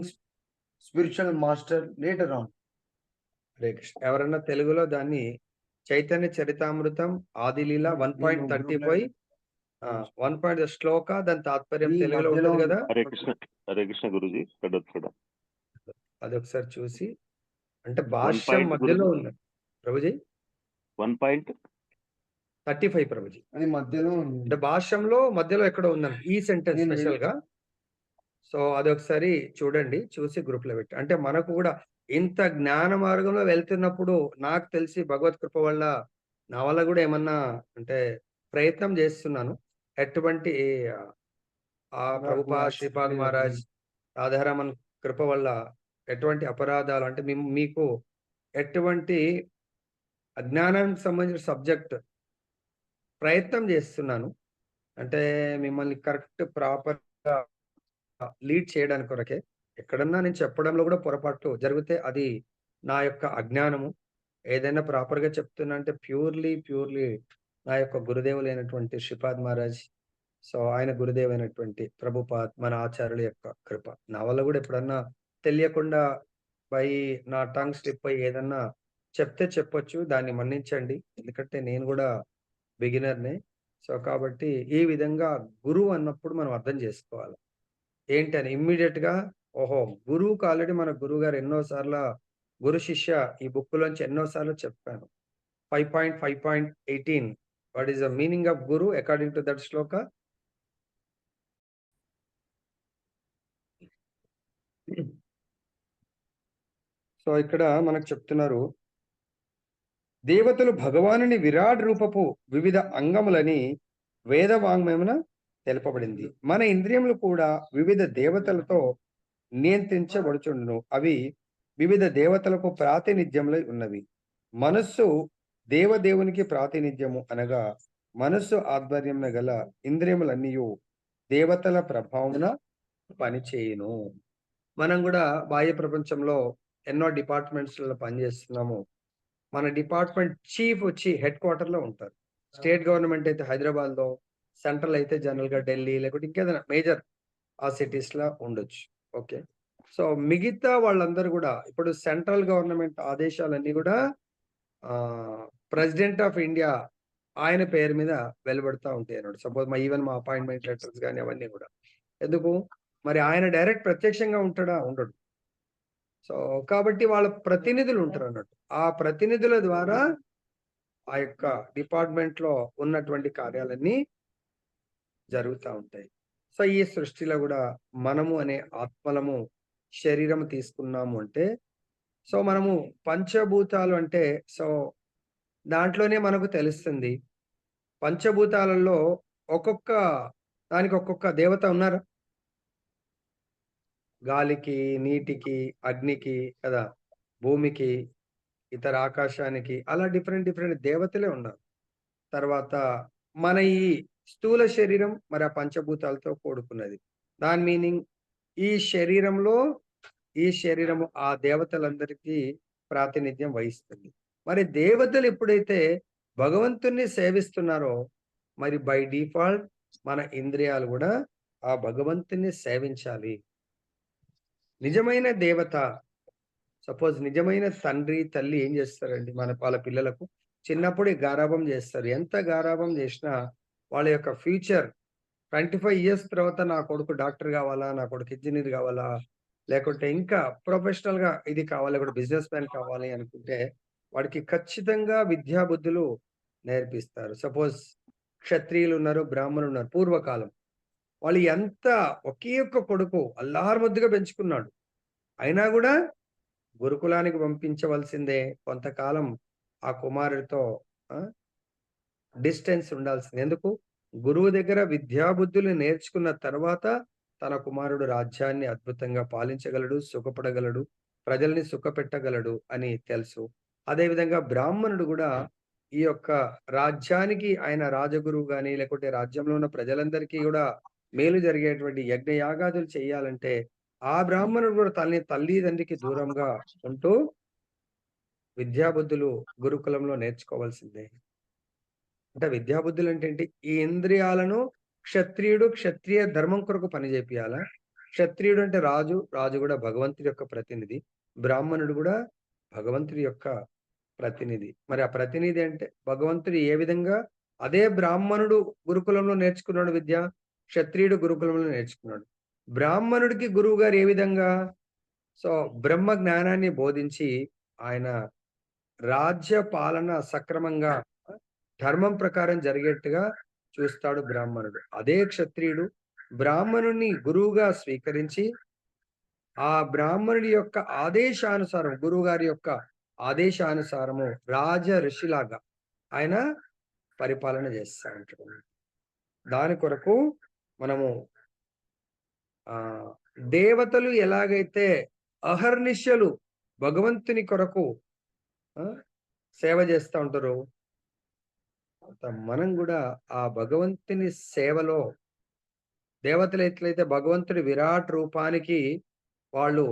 spiritual master later on. Hare Krishna. ఎవరన్నా తెలుగులో దాన్ని చైతన్య చరితామృతం ఆదిలీల 1.35 1 శ్లోక దాని తాత్పర్యం ఈ తెలుగులో మధ్యలో ఉంటది కదా. హరే కృష్ణ గురుజీ చూడ అదొకసారి చూసి, అంటే భాష్యం point మధ్యలో గురుజీ. ఉంది ప్రభుజీ. 1.35 ప్రభుజీ. అది మధ్యలో ఉంది. అంటే భాష్యంలో మధ్యలో ఎక్కడో ఉందండి ఈ సెంటెన్స్ నేను స్పెషల్ గా. సో అదొకసారి చూడండి, చూసి గ్రూప్ లో పెట్టి, అంటే మనకు కూడా ఇంత జ్ఞాన మార్గంలో వెళ్తున్నప్పుడు నాకు తెలిసి భగవత్ కృప వల్ల నా వల్ల కూడా ఏమన్నా అంటే ప్రయత్నం చేస్తున్నాను. ఎటువంటి ప్రభుపా శ్రీపాద్ మహారాజ్ రాధారామన్ కృప వల్ల ఎటువంటి అపరాధాలు అంటే మీకు ఎటువంటి అజ్ఞానానికి సంబంధించిన సబ్జెక్ట్ ప్రయత్నం చేస్తున్నాను. అంటే మిమ్మల్ని కరెక్ట్ ప్రాపర్ లీడ్ చేయడానికి కొరకే. ఎక్కడన్నా నేను చెప్పడంలో కూడా పొరపాట్లు జరిగితే అది నా యొక్క అజ్ఞానము. ఏదైనా ప్రాపర్ గా చెప్తున్నా అంటే ప్యూర్లీ నా యొక్క గురుదేవులైనటువంటి శ్రీపాద్ మహారాజ్, సో ఆయన గురుదేవైనటువంటి ప్రభుపాద్ మన ఆచార్యుల యొక్క కృప. నా వల్ల కూడా ఎప్పుడన్నా తెలియకుండా బై నా టంగ్ స్లిప్ అయ్యి ఏదన్నా చెప్తే చెప్పొచ్చు, దాన్ని మన్నించండి. ఎందుకంటే నేను కూడా బిగినర్నే. సో కాబట్టి ఈ విధంగా గురువు అన్నప్పుడు మనం అర్థం చేసుకోవాలి ఏంటని ఇమ్మీడియట్ గా. ఓహో, గురువుకు ఆల్రెడీ మన గురువు గారు ఎన్నో సార్లు గురు శిష్య ఈ బుక్ లోంచి ఎన్నో సార్లు చెప్పాను. 5.5.18 what is the meaning of Guru according to that Shloka. So ఇక్కడ మనకు చెప్తున్నారు, దేవతలు భగవానుని విరాట్ రూపపు వివిధ అంగములని వేద వాంగ్మయమున తెలుపబడింది. మన ఇంద్రియములు కూడా వివిధ దేవతలతో నియంత్రించబడుచుండును. అవి వివిధ దేవతలకు ప్రాతినిధ్యములై ఉన్నవి. మనస్సు దేవదేవునికి ప్రాతినిధ్యము అనగా మనస్సు ఆధ్వర్యంన గల ఇంద్రియములన్నీ దేవతల ప్రభావమున పనిచేయును. మనం కూడా బాహ్య ప్రపంచంలో ఎన్నో డిపార్ట్మెంట్స్ లో పనిచేస్తున్నాము. మన డిపార్ట్మెంట్ చీఫ్ వచ్చి హెడ్ క్వార్టర్ లో ఉంటారు. స్టేట్ గవర్నమెంట్ అయితే హైదరాబాద్ లో, సెంట్రల్ అయితే జనరల్ గా ఢిల్లీ లేకపోతే ఇంకేదైనా మేజర్ ఆ సిటీస్ లో ఉండొచ్చు. ఓకే, సో మిగతా వాళ్ళందరూ కూడా ఇప్పుడు సెంట్రల్ గవర్నమెంట్ ఆదేశాలన్నీ కూడా ప్రెసిడెంట్ ఆఫ్ ఇండియా ఆయన పేరు మీద వెలువడుతూ ఉంటాయి అన్నాడు. సపోజ్ ఈవెన్ మా అపాయింట్మెంట్ లెటర్స్ కానీ అవన్నీ కూడా. ఎందుకు మరి ఆయన డైరెక్ట్ ప్రత్యక్షంగా ఉంటాడా? ఉండడు. సో కాబట్టి వాళ్ళ ప్రతినిధులు ఉంటారు అన్నట్టు. ఆ ప్రతినిధుల ద్వారా ఆ యొక్క డిపార్ట్మెంట్ లో ఉన్నటువంటి కార్యాలన్నీ జరుగుతూ ఉంటాయి. సో ఈ సృష్టిలో కూడా మనము అనే ఆత్మలము శరీరం తీసుకున్నాము అంటే, సో మనము పంచభూతాలు అంటే, సో దాంట్లోనే మనకు తెలుస్తుంది పంచభూతాలలో ఒక్కొక్క దానికి ఒక్కొక్క దేవత ఉన్నారు. గాలికి, నీటికి, అగ్నికి కదా, భూమికి, ఇతర ఆకాశానికి, అలా డిఫరెంట్ దేవతలే ఉన్నారు. తర్వాత మన ఈ స్థూల శరీరం మరి ఆ పంచభూతాలతో కూడుకున్నది. దాని మీనింగ్ ఈ శరీరము ఆ దేవతలందరికీ ప్రాతినిధ్యం వహిస్తుంది. మరి దేవతలు ఎప్పుడైతే భగవంతుణ్ణి సేవిస్తున్నారో మరి బై డిఫాల్ట్ మన ఇంద్రియాలు కూడా ఆ భగవంతుణ్ణి సేవించాలి. నిజమైన దేవత, సపోజ్ నిజమైన తండ్రి తల్లి ఏం చేస్తారండి వాళ్ళ పిల్లలకు చిన్నప్పుడే గారాబం చేస్తారు. ఎంత గారాబం చేసినా వాళ్ళ యొక్క ఫ్యూచర్ 25 years తర్వాత నా కొడుకు డాక్టర్ కావాలా, నా కొడుకు ఇంజనీర్ కావాలా, లేకుంటే ఇంకా ప్రొఫెషనల్ గా ఇది కావాలి, లేకుంటే బిజినెస్ మ్యాన్ కావాలి అనుకుంటే వాడికి ఖచ్చితంగా విద్యా బుద్ధులు నేర్పిస్తారు. సపోజ్ క్షత్రియులు ఉన్నారు, బ్రాహ్మణులు ఉన్నారు. పూర్వకాలం వాళ్ళు ఎంత ఒకే ఒక్క కొడుకు అల్లారు ముద్దుగా పెంచుకున్నాడు, అయినా కూడా గురుకులానికి పంపించవలసిందే. కొంతకాలం ఆ కుమారుడితో డిస్టెన్స్ ఉండాల్సింది. ఎందుకు? గురువు దగ్గర విద్యాబుద్ధులు నేర్చుకున్న తర్వాత తన కుమారుడు రాజ్యాన్ని అద్భుతంగా పాలించగలడు, సుఖపడగలడు, ప్రజల్ని సుఖపెట్టగలడు అని తెలుసు. అదేవిధంగా బ్రాహ్మణుడు గూడా ఈ యొక్క రాజ్యానికి ఆయన రాజగురువు గాని, లేకుంటే రాజ్యంలో ఉన్న ప్రజలందరికీ గూడా మేలు జరిగేటువంటి యజ్ఞయాగాదులు చేయాలంటే, ఆ బ్రాహ్మణుడు గూడా తల్లిదండ్రికి దూరంగా ఉంటూ విద్యాబుద్ధులు గురుకులంలో నేర్చుకోవాల్సిందే. అంటే విద్యాబుద్ధులు అంటే ఏంటి? ఈ ఇంద్రియాలను క్షత్రియ ధర్మం కొరకు పని చేపియాలా? క్షత్రియుడు అంటే రాజు, రాజు కూడా భగవంతుడి యొక్క ప్రతినిధి. బ్రాహ్మణుడు కూడా భగవంతుడి యొక్క ప్రతినిధి. మరి ఆ ప్రతినిధి అంటే భగవంతుడు ఏ విధంగా అదే బ్రాహ్మణుడు గురుకులంలో నేర్చుకున్నాడు విద్య, క్షత్రియుడు గురుకులంలో నేర్చుకున్నాడు. బ్రాహ్మణుడికి గురువు గారు ఏ విధంగా సో బ్రహ్మ జ్ఞానాన్ని బోధించి ఆయన రాజ్య పాలన సక్రమంగా ధర్మం ప్రకారం జరిగేట్టుగా చూస్తాడు బ్రాహ్మణుడు. అదే క్షత్రియుడు బ్రాహ్మణుడిని గురువుగా స్వీకరించి, ఆ బ్రాహ్మణుడి యొక్క ఆదేశానుసారం గురువుగారి యొక్క ఆదేశానుసారము రాజ ఋషిలాగా ఆయన పరిపాలన చేస్తా ఉంటాడు. దాని కొరకు మనము దేవతలు ఎలాగైతే అహర్నిశలు భగవంతుని కొరకు సేవ చేస్తా ఉంటారో, మనం కూడా ఆ భగవంతుని సేవలో దేవతలు ఎట్లయితే భగవంతుడి విరాట్ రూపానికి వాళ్ళు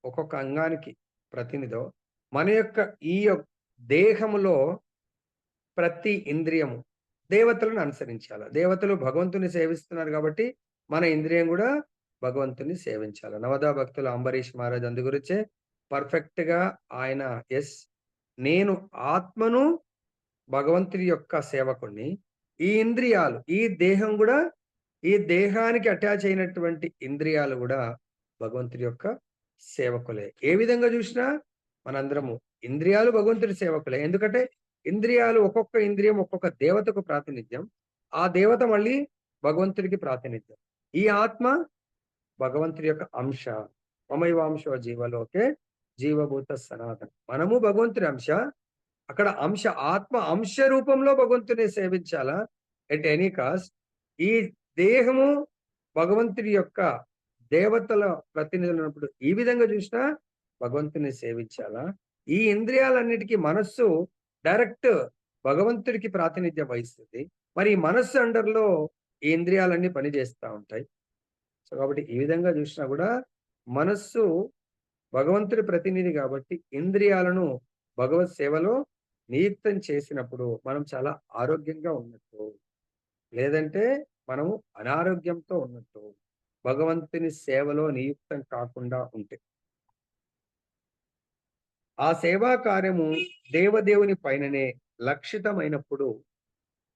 ఒక్కొక్క అంగానికి ప్రతినిధో, మన యొక్క ఈ దేహములో ప్రతి ఇంద్రియము దేవతలను అనుసరించాలి. దేవతలు భగవంతుని సేవిస్తున్నారు కాబట్టి మన ఇంద్రియం కూడా భగవంతుని సేవించాలి. నవదా భక్తులు అంబరీష్ మహారాజ్ అందు గురించే పర్ఫెక్ట్ గా ఆయన నేను ఆత్మను భగవంతుడి యొక్క సేవకుణ్ణి, ఈ ఇంద్రియాలు ఈ దేహం కూడా ఈ దేహానికి అటాచ్ అయినటువంటి ఇంద్రియాలు కూడా భగవంతుడి యొక్క సేవకులే. ఏ విధంగా చూసినా మనందరము ఇంద్రియాలు భగవంతుడి సేవకులే. ఎందుకంటే ఇంద్రియాలు ఒక్కొక్క ఇంద్రియం ఒక్కొక్క దేవతకు ప్రాతినిధ్యం, ఆ దేవత మళ్ళీ భగవంతుడికి ప్రాతినిధ్యం. ఈ ఆత్మ భగవంతుడి యొక్క అంశ. మమైవాంశో జీవలోకే జీవభూత సనాతన. మనము భగవంతుడి అంశ. అక్కడ అంశ ఆత్మ అంశ రూపంలో భగవంతుని సేవించాలా ఎట్ ఎనీ కాస్ట్. ఈ దేహము భగవంతుడి యొక్క దేవతల ప్రతినిధులు ఈ విధంగా చూసినా భగవంతుని సేవించాలా. ఈ ఇంద్రియాలన్నిటికీ మనస్సు డైరెక్ట్ భగవంతుడికి ప్రాతినిధ్యం వహిస్తుంది. మరి ఈ మనస్సు అండర్లో ఈ ఇంద్రియాలన్నీ పనిచేస్తూ ఉంటాయి. సో కాబట్టి ఈ విధంగా చూసినా కూడా మనస్సు భగవంతుడి ప్రతినిధి కాబట్టి ఇంద్రియాలను భగవత్ సేవలో నియుక్తం చేసినప్పుడు మనం చాలా ఆరోగ్యంగా ఉన్నట్టు, లేదంటే మనము అనారోగ్యంతో ఉన్నట్టు భగవంతుని సేవలో నియుక్తం కాకుండా ఉంటే. ఆ సేవా కార్యము దేవదేవుని పైననే లక్షితమైనప్పుడు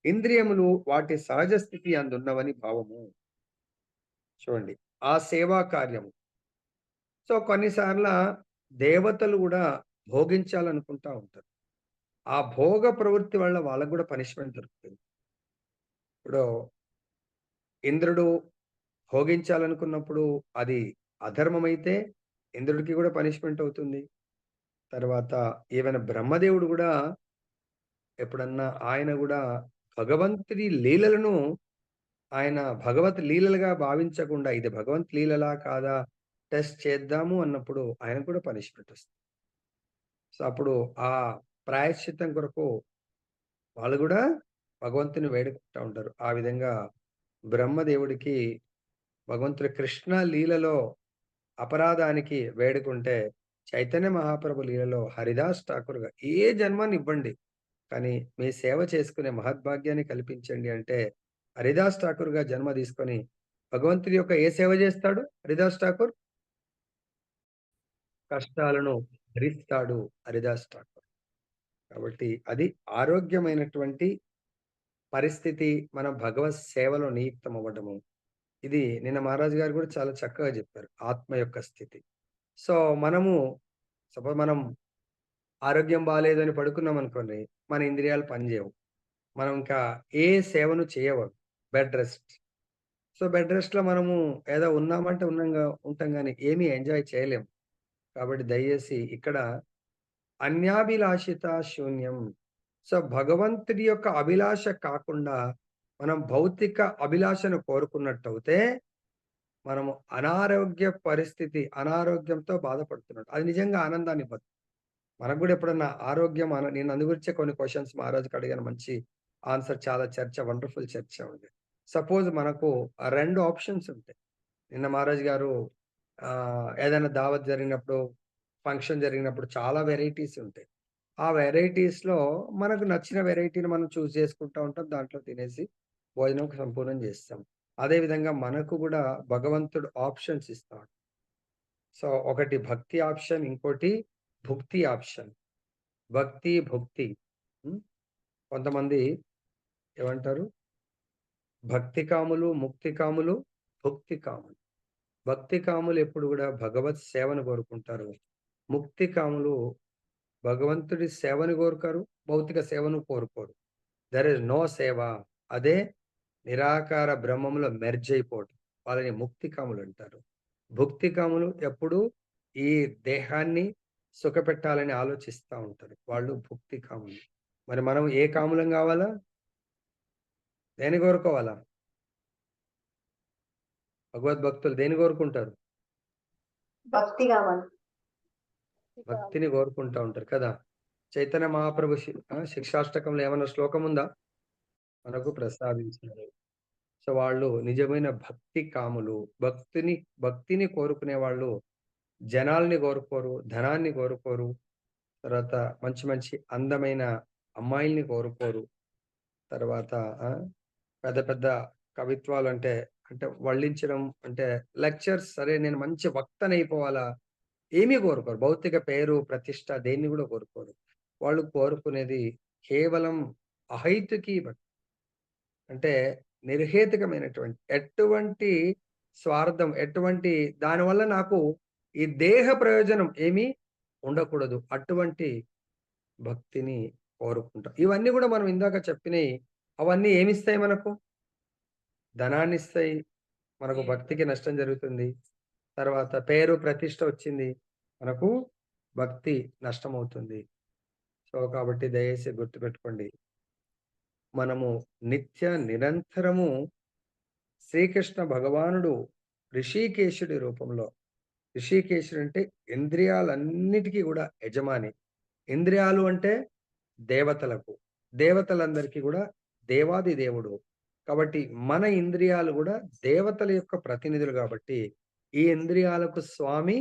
ఇంద్రియములు వాటి సహజ స్థితి అందున్నవని భావము. చూడండి, ఆ సేవా కార్యము. సో కొన్నిసార్లు దేవతలు కూడా భోగించాలనుకుంటా ఉంటారు. ఆ భోగ ప్రవృత్తి వల్ల వాళ్ళకు కూడా పనిష్మెంట్ దొరుకుతుంది. ఇప్పుడు ఇంద్రుడు భోగించాలనుకున్నప్పుడు అది అధర్మమైతే ఇంద్రుడికి కూడా పనిష్మెంట్ అవుతుంది. తర్వాత ఈవెన్ బ్రహ్మదేవుడు కూడా ఎప్పుడన్నా ఆయన కూడా భగవంతుడి లీలలను ఆయన భగవత్ లీలలుగా భావించకుండా ఇది భగవంత్ లీలలా కాదా టెస్ట్ చేద్దాము అన్నప్పుడు ఆయన కూడా పనిష్మెంట్ వస్తుంది. సో అప్పుడు ఆ ప్రాయశ్చిత్తం కొరకు వాళ్ళు కూడా భగవంతుని వేడుకుంటూ ఉంటారు. ఆ విధంగా బ్రహ్మదేవుడికి భగవంతుడి కృష్ణ లీలలో అపరాధానికి వేడుకుంటే, చైతన్య మహాప్రభు లీలలో హరిదాస్ ఠాకూర్‌గా ఏ జన్మని ఇవ్వండి, కానీ మీ సేవ చేసుకునే మహద్భాగ్యాన్ని కల్పించండి అంటే, హరిదాస్ ఠాకూర్‌గా జన్మ తీసుకొని భగవంతుడి యొక్క ఏ సేవ చేస్తాడు హరిదాస్ ఠాకూర్? కష్టాలను భరిస్తాడు హరిదాస్ ఠాకూర్. కాబట్టి అది ఆరోగ్యమైనటువంటి పరిస్థితి మనం భగవత్ సేవలో నియుక్తం అవ్వడము. ఇది నిన్న మహారాజు గారు కూడా చాలా చక్కగా చెప్పారు. ఆత్మ యొక్క స్థితి. సో మనము సపోజ్ మనం ఆరోగ్యం బాలేదని పడుకున్నామనుకోండి, మన ఇంద్రియాలు పనిచేయవు. మనం ఇంకా ఏ సేవను చేయవవి. Bed rest. సో బెడ్ రెస్ట్‌లో మనము ఏదో ఉన్నామంటే ఉంటాం గానీ ఏమీ ఎంజాయ్ చేయలేము. కాబట్టి దయచేసి ఇక్కడ అన్యాభిలాషిత శూన్యం. సో భగవంతుడి యొక్క అభిలాష కాకుండా మనం భౌతిక అభిలాషను కోరుకున్నట్టయితే మనము అనారోగ్యంతో బాధపడుతున్నట్టు. అది నిజంగా ఆనందాన్ని ఇవ్వదు. మనకు కూడా ఎప్పుడన్నా ఆరోగ్యం నేను అందు గురించే కొన్ని క్వెషన్స్ మహారాజుకి అడిగాను. మంచి ఆన్సర్, చాలా చర్చ, వండర్‌ఫుల్ చర్చ ఉంది. సపోజ్ మనకు 2 ఆప్షన్స్ ఉంటాయి. నిన్న మహారాజ్ గారు ఏదైనా దావత్ జరిగినప్పుడు, ఫంక్షన్ జరిగినప్పుడు చాలా వెరైటీస్ ఉంటాయి. ఆ వెరైటీస్‌లో మనకు నచ్చిన వెరైటీని మనం చూజ్ చేసుకుంటా ఉంటాం. దాంట్లో తినేసి భోజనం సంపూర్ణం చేస్తాం. అదే విధంగా మనకు కూడా భగవంతుడు ఆప్షన్స్ ఇస్తాడు. సో ఒకటి భక్తి ఆప్షన్, ఇంకోటి భుక్తి ఆప్షన్. భక్తి, భుక్తి. హ్మ్. కొంతమంది ఏమంటారు? భక్తి కాములు, ముక్తి కాములు, భుక్తి కాములు. భక్తి కాములు ఎప్పుడు కూడా భగవత్ సేవను కోరుకుంటారు. ముక్తి కాములు భగవంతుడి సేవను కోరుకోరు, భౌతిక సేవను కోరుకోరు. దేర్ ఇస్ నో సేవ. అదే నిరాకార బ్రహ్మంలో మెర్జ్ అయిపోవటం. వాళ్ళని ముక్తి కాములు అంటారు. భుక్తి కాములు ఎప్పుడు ఈ దేహాన్ని సుఖపెట్టాలని ఆలోచిస్తా ఉంటారు. వాళ్ళు భుక్తి కాములు. మరి మనం ఏ కాములం కావాలా? దేన్ని కోరుకోవాలా? భగవద్భక్తులు దేన్ని కోరుకుంటారు? భక్తి కావాలి. భక్తిని కోరుకుంటా ఉంటారు కదా! చైతన్య మహాప్రభు శిక్షాష్టకంలో ఏమన్నా శ్లోకం ఉందా? మనకు ప్రసాదించారు. సో వాళ్ళు నిజమైన భక్తి కాములు. భక్తిని కోరుకునే వాళ్ళు జనాల్ని కోరుకోరు, ధనాన్ని కోరుకోరు. తర్వాత మంచి మంచి అందమైన అమ్మాయిల్ని కోరుకోరు. తర్వాత పెద్ద పెద్ద కవిత్వాలు అంటే వల్లించడం, అంటే లెక్చర్స్, సరే నేను మంచి వక్తనైపోవాలా, ఏమీ కోరుకోరు. భౌతిక పేరు, ప్రతిష్ట దేన్ని కూడా కోరుకోరు. వాళ్ళు కోరుకునేది కేవలం అహైతుకి భక్తి. అంటే నిర్హేతుకమైనటువంటి ఎటువంటి స్వార్థం, ఎటువంటి దానివల్ల నాకు ఈ దేహ ప్రయోజనం ఏమీ ఉండకూడదు. అటువంటి భక్తిని కోరుకుంటాం. ఇవన్నీ కూడా మనం ఇందాక చెప్పినయి. అవన్నీ ఏమిస్తాయి మనకు? ధనాన్నిస్తాయి. మనకు భక్తికి నష్టం జరుగుతుంది. తర్వాత పేరు, ప్రతిష్ట వచ్చింది. మనకు భక్తి నష్టమవుతుంది. సో కాబట్టి దయచేసి గుర్తుపెట్టుకోండి. మనము నిరంతరము శ్రీకృష్ణ భగవానుడు ఋషికేశుడి రూపంలో, ఋషికేశుడు అంటే ఇంద్రియాలన్నిటికీ కూడా యజమాని. ఇంద్రియాలు అంటే దేవతలకు, దేవతలందరికీ కూడా దేవాది దేవుడు. కాబట్టి మన ఇంద్రియాలు కూడా దేవతల యొక్క ప్రతినిధులు కాబట్టి ఈ ఇంద్రియాలకు స్వామి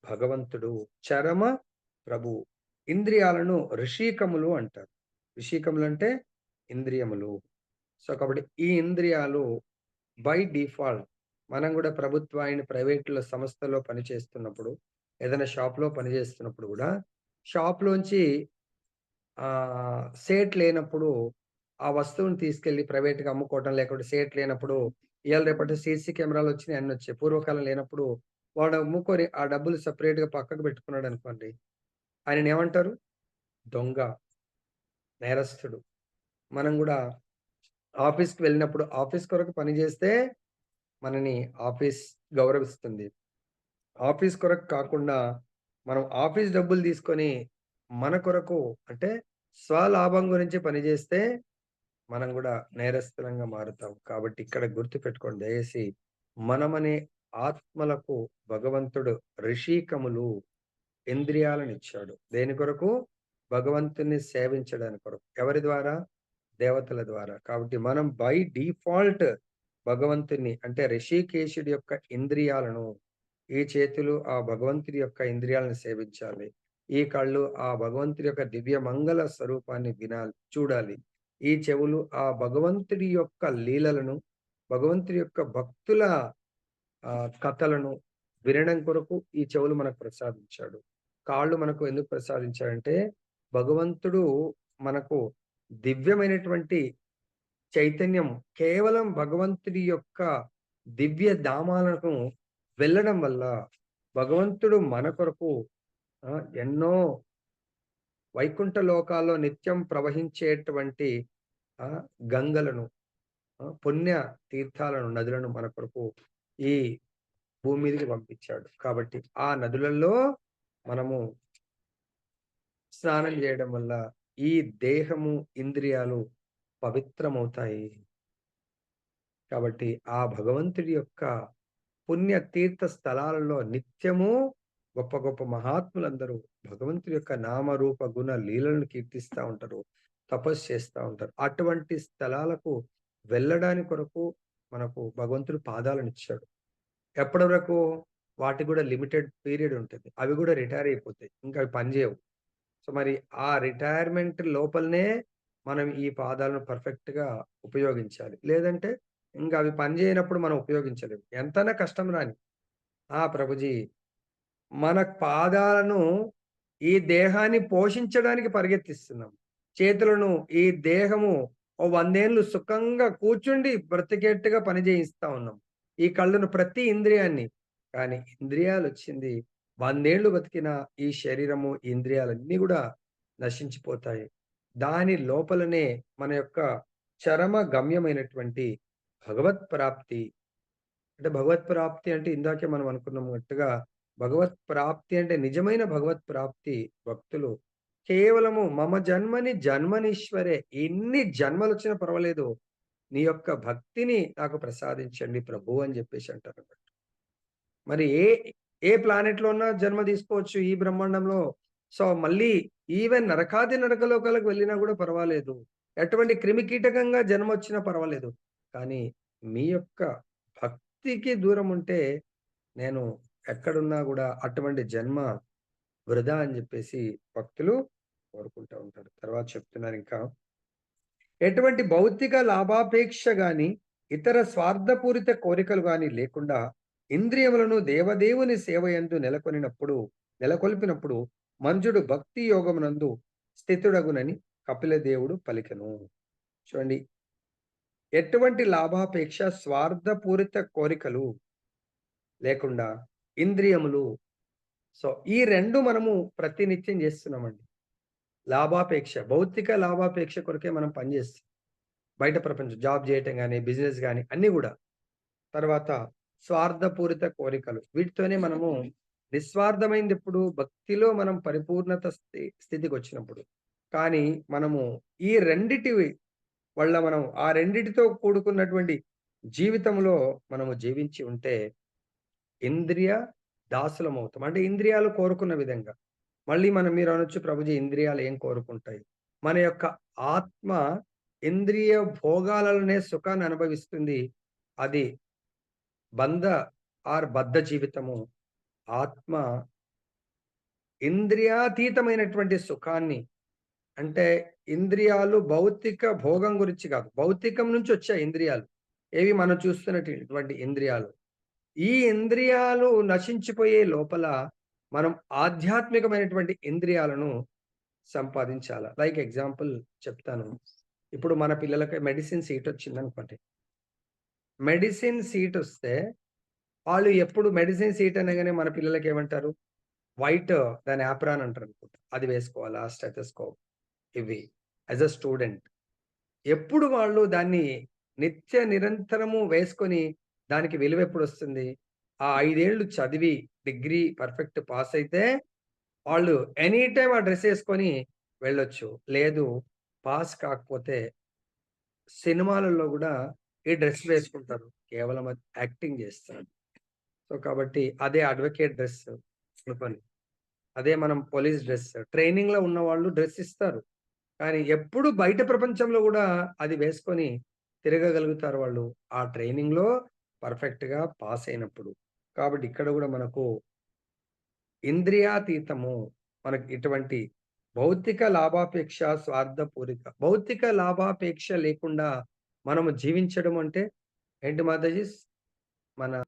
భగవంతుడు, చరమ ప్రభు. ఇంద్రియాలను ఋషికములు అంటారు. ఋషికములు అంటే ఇంద్రియములు. సో కాబట్టి ఈ ఇంద్రియాలు బై డిఫాల్ట్ మనం కూడా ప్రభుత్వాన్ని, ప్రైవేట్లో, సంస్థలో పనిచేస్తున్నప్పుడు, ఏదైనా షాప్‌లో పనిచేస్తున్నప్పుడు కూడా షాప్‌లోంచి సేట్ లేనప్పుడు ఆ వస్తువుని తీసుకెళ్ళి ప్రైవేట్‌గా అమ్ముకోవటం, లేకపోతే సేట్ లేనప్పుడు ఇయాల రేపటి సీసీ కెమెరాలు వచ్చినాయి, అన్నీ వచ్చాయి. పూర్వకాలం లేనప్పుడు వాడు అమ్ముకొని ఆ డబ్బులు సెపరేట్‌గా పక్కకు పెట్టుకున్నాడనుకోండి, ఆయనని ఏమంటారు? దొంగ, నేరస్తుడు. మనం కూడా ఆఫీస్‌కి వెళ్ళినప్పుడు ఆఫీస్ కొరకు పని చేస్తే మనని ఆఫీస్ గౌరవిస్తుంది. ఆఫీస్ కొరకు కాకుండా మనం ఆఫీస్ డబ్బులు తీసుకొని మన కొరకు, అంటే స్వలాభం గురించి పనిచేస్తే మనం కూడా నేరస్తులంగా మారుతాం. కాబట్టి ఇక్కడ గుర్తుపెట్టుకోండి దయచేసి, మనమనే ఆత్మలకు భగవంతుడు ఋషికములు, ఇంద్రియాలనిచ్చాడు. దేని కొరకు? భగవంతుని సేవించడానికి కొరకు. ఎవరి ద్వారా? దేవతల ద్వారా. కాబట్టి మనం బై డిఫాల్ట్ భగవంతుని, అంటే ఋషికేశుడి యొక్క ఇంద్రియాలను, ఈ చేతులు ఆ భగవంతుడి యొక్క ఇంద్రియాలను సేవించాలి. ఈ కళ్ళు ఆ భగవంతుడి యొక్క దివ్య మంగళ స్వరూపాన్ని చూడాలి. ఈ చెవులు ఆ భగవంతుడి యొక్క లీలలను, భగవంతుడి యొక్క భక్తుల కథలను వినడం కొరకు ఈ చెవులు మనకు ప్రసాదించాడు. కాళ్ళు మనకు ఎందుకు ప్రసాదించాడంటే భగవంతుడు మనకు దివ్యమైనటువంటి చైతన్యం కేవలం భగవంతుడి యొక్క దివ్య ధామాలకు వెళ్ళడం వల్ల భగవంతుడు మన కొరకు ఎన్నో వైకుంఠ లోకాల్లో నిత్యం ప్రవహించేటువంటి గంగలను, పుణ్య తీర్థాలను, నదులను మన కొరకు ఈ భూమి మీదకి పంపించాడు. కాబట్టి ఆ నదులలో మనము స్నానం చేయడం వల్ల ఈ దేహము ఇంద్రియాలు పవిత్రమవుతాయి. కాబట్టి ఆ భగవంతుడి యొక్క పుణ్య తీర్థ స్థలాలలో నిత్యము గొప్ప గొప్ప మహాత్ములందరూ భగవంతుడి యొక్క నామరూప గుణ లీలలను కీర్తిస్తూ ఉంటారు, తపస్సు చేస్తూ ఉంటారు. అటువంటి స్థలాలకు వెళ్ళడానికి కొరకు మనకు భగవంతుడు పాదాలను ఇచ్చాడు. ఎప్పటి వరకు? వాటికి కూడా లిమిటెడ్ పీరియడ్ ఉంటుంది. అవి కూడా రిటైర్ అయిపోతాయి, ఇంకా అవి పనిచేయవు. సో మరి ఆ రిటైర్మెంట్ లోపలనే మనం ఈ పాదాలను పర్ఫెక్ట్ గా ఉపయోగించాలి. లేదంటే ఇంకా అవి పనిచేయనప్పుడు మనం ఉపయోగించలేము. ఎంతైనా కష్టం రాని ప్రభుజీ మన పాదాలను ఈ దేహాన్ని పోషించడానికి పరిగెత్తిస్తున్నాం. చేతులను ఈ దేహము ఓ 100 ఏళ్ళు సుఖంగా కూర్చుండి బ్రతికేట్టుగా పని చేయిస్తా ఉన్నాం. ఈ కళ్ళను ప్రతి ఇంద్రియాన్ని. కానీ ఇంద్రియాలు వచ్చింది 100 ఏళ్ళు బతికిన ఈ శరీరము ఇంద్రియాలన్నీ కూడా నశించిపోతాయి. దాని లోపలనే మన యొక్క చరమ గమ్యమైనటువంటి భగవత్ ప్రాప్తి. అంటే భగవత్ ప్రాప్తి అంటే ఇందాకే మనం అనుకున్నట్టుగా భగవత్ ప్రాప్తి అంటే నిజమైన భగవత్ ప్రాప్తి. భక్తులు కేవలము మమ జన్మని జన్మనీశ్వరే, ఎన్ని జన్మలు వచ్చినా పర్వాలేదు, నీ యొక్క భక్తిని నాకు ప్రసాదించండి ప్రభు అని చెప్పేసి అంటారు. మరి ఏ ఏ ప్లానెట్ లో ఉన్నా జన్మ తీసుకోవచ్చు ఈ బ్రహ్మాండంలో. సో మళ్ళీ ఈవెన్ నరకాది నరకలోకాలకు వెళ్ళినా కూడా పర్వాలేదు, ఎటువంటి క్రిమి కీటకంగా జన్మ వచ్చినా పర్వాలేదు. కానీ మీ యొక్క భక్తికి దూరం ఉంటే నేను ఎక్కడున్నా కూడా అటువంటి జన్మ వృధా అని చెప్పేసి భక్తులు కోరుకుంటూ ఉంటారు. తర్వాత చెప్తున్నారు ఇంకా, ఎటువంటి భౌతిక లాభాపేక్ష గాని ఇతర స్వార్థపూరిత కోరికలు గాని లేకుండా ఇంద్రియములను దేవదేవుని సేవయందు నెలకొల్పినప్పుడు మంజుడు భక్తి యోగమునందు స్థితుడగునని కపిలదేవుడు పలికెను. చూడండి, ఎటువంటి లాభాపేక్ష, స్వార్థపూరిత కోరికలు లేకుండా ఇంద్రియములు. సో ఈ రెండు మనము ప్రతినిత్యం చేస్తున్నామండి. లాభాపేక్ష, భౌతిక లాభాపేక్ష కొరకే మనం పనిచేస్తాం. బయట ప్రపంచం జాబ్ చేయటం కానీ, బిజినెస్ కానీ అన్నీ కూడా. తర్వాత స్వార్థపూరిత కోరికలు, వీటితోనే మనము నిస్వార్థమైంది ఎప్పుడు? భక్తిలో మనం పరిపూర్ణత స్థితికి వచ్చినప్పుడు. కానీ మనము ఈ రెండిటి వల్ల మనం ఆ రెండిటితో కూడుకున్నటువంటి జీవితంలో మనము జీవించి ఉంటే ఇంద్రియ దాసులం అవుతాం. అంటే ఇంద్రియాలు కోరుకున్న విధంగా. మళ్ళీ మీరు అనొచ్చు, ప్రభుజీ ఇంద్రియాలు ఏం కోరుకుంటాయి? మన యొక్క ఆత్మ ఇంద్రియ భోగాలనే సుఖాన్ని అనుభవిస్తుంది. అది బద్ధ జీవితము. ఆత్మ ఇంద్రియాతీతమైనటువంటి సుఖాన్ని, అంటే ఇంద్రియాలు భౌతిక భోగం గురించి కాదు, భౌతికం నుంచి వచ్చే ఇంద్రియాలు ఏవి మనం చూస్తున్నటువంటి ఇంద్రియాలు. ఈ ఇంద్రియాలు నశించిపోయే లోపల మనం ఆధ్యాత్మికమైనటువంటి ఇంద్రియాలను సంపాదించాలి. లైక్ ఎగ్జాంపుల్ చెప్తాను. ఇప్పుడు మన పిల్లలకి మెడిసిన్ సీట్ వచ్చింది అనుకోండి. మెడిసిన్ సీట్ వస్తే వాళ్ళు ఎప్పుడు మెడిసిన్ సీట్ అనగానే మన పిల్లలకి ఏమంటారు? వైట్, దాని యాప్రాన్ అంటారు అనుకుంటా, అది వేసుకోవాలా, స్టెథోస్కోప్, ఇవి యాజ్ అ స్టూడెంట్. ఎప్పుడు వాళ్ళు దాన్ని నిత్య నిరంతరము వేసుకొని దానికి విలువ ఎప్పుడు వస్తుంది? ఆ 5 ఏళ్ళు చదివి డిగ్రీ పర్ఫెక్ట్ పాస్ అయితే వాళ్ళు ఎనీ టైం ఆ డ్రెస్ వేసుకొని వెళ్ళొచ్చు. లేదు, పాస్ కాకపోతే సినిమాలలో కూడా ఈ డ్రెస్ వేసుకుంటారు, కేవలం అది యాక్టింగ్ చేస్తారు. సో కాబట్టి అదే అడ్వకేట్ డ్రెస్ అనుకోని, అదే మనం పోలీస్ డ్రెస్, ట్రైనింగ్ లో ఉన్న వాళ్ళు డ్రెస్ ఇస్తారు, కానీ ఎప్పుడు బయట ప్రపంచంలో కూడా అది వేసుకొని తిరగగలుగుతారు వాళ్ళు, ఆ ట్రైనింగ్ లో పర్ఫెక్ట్ గా పాస్ అయినప్పుడు. కాబట్టి ఇక్కడ కూడా మనకు ఇంద్రియాతీతము, మనకి ఇటువంటి భౌతిక లాభాపేక్ష, స్వార్థపూరిత, భౌతిక లాభాపేక్ష లేకుండా మనము జీవించడం అంటే ఏంటి మాతాజీ? మన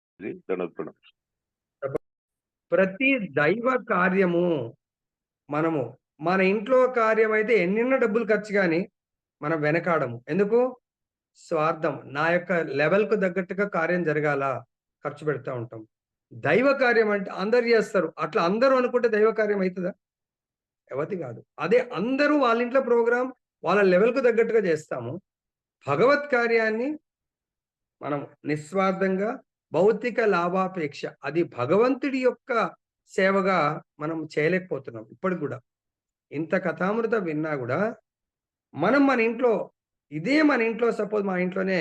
ప్రతి దైవ కార్యము మనము, మన ఇంట్లో కార్యం అయితే ఎన్నెన్నో డబ్బులు ఖర్చు కానీ మనం వెనకాడము. ఎందుకు? స్వార్థం. నా యొక్క లెవెల్కు తగ్గట్టుగా కార్యం జరగాల, ఖర్చు పెడతా ఉంటాం. దైవ కార్యం అంటే అందరు చేస్తారు, అట్లా అందరూ అనుకుంటే దైవ కార్యం అవుతుందా? ఎవరిది కాదు. అదే అందరూ వాళ్ళ ఇంట్లో ప్రోగ్రాం వాళ్ళ లెవెల్కు తగ్గట్టుగా చేస్తాము. భగవత్ కార్యాన్ని మనం నిస్వార్థంగా, భౌతిక లాభాపేక్ష, అది భగవంతుడి యొక్క సేవగా మనం చేయలేకపోతున్నాం ఇప్పటికి కూడా. ఇంత కథామృతం విన్నా కూడా మనం మన ఇంట్లో మన ఇంట్లో సపోజ్ మా ఇంట్లోనే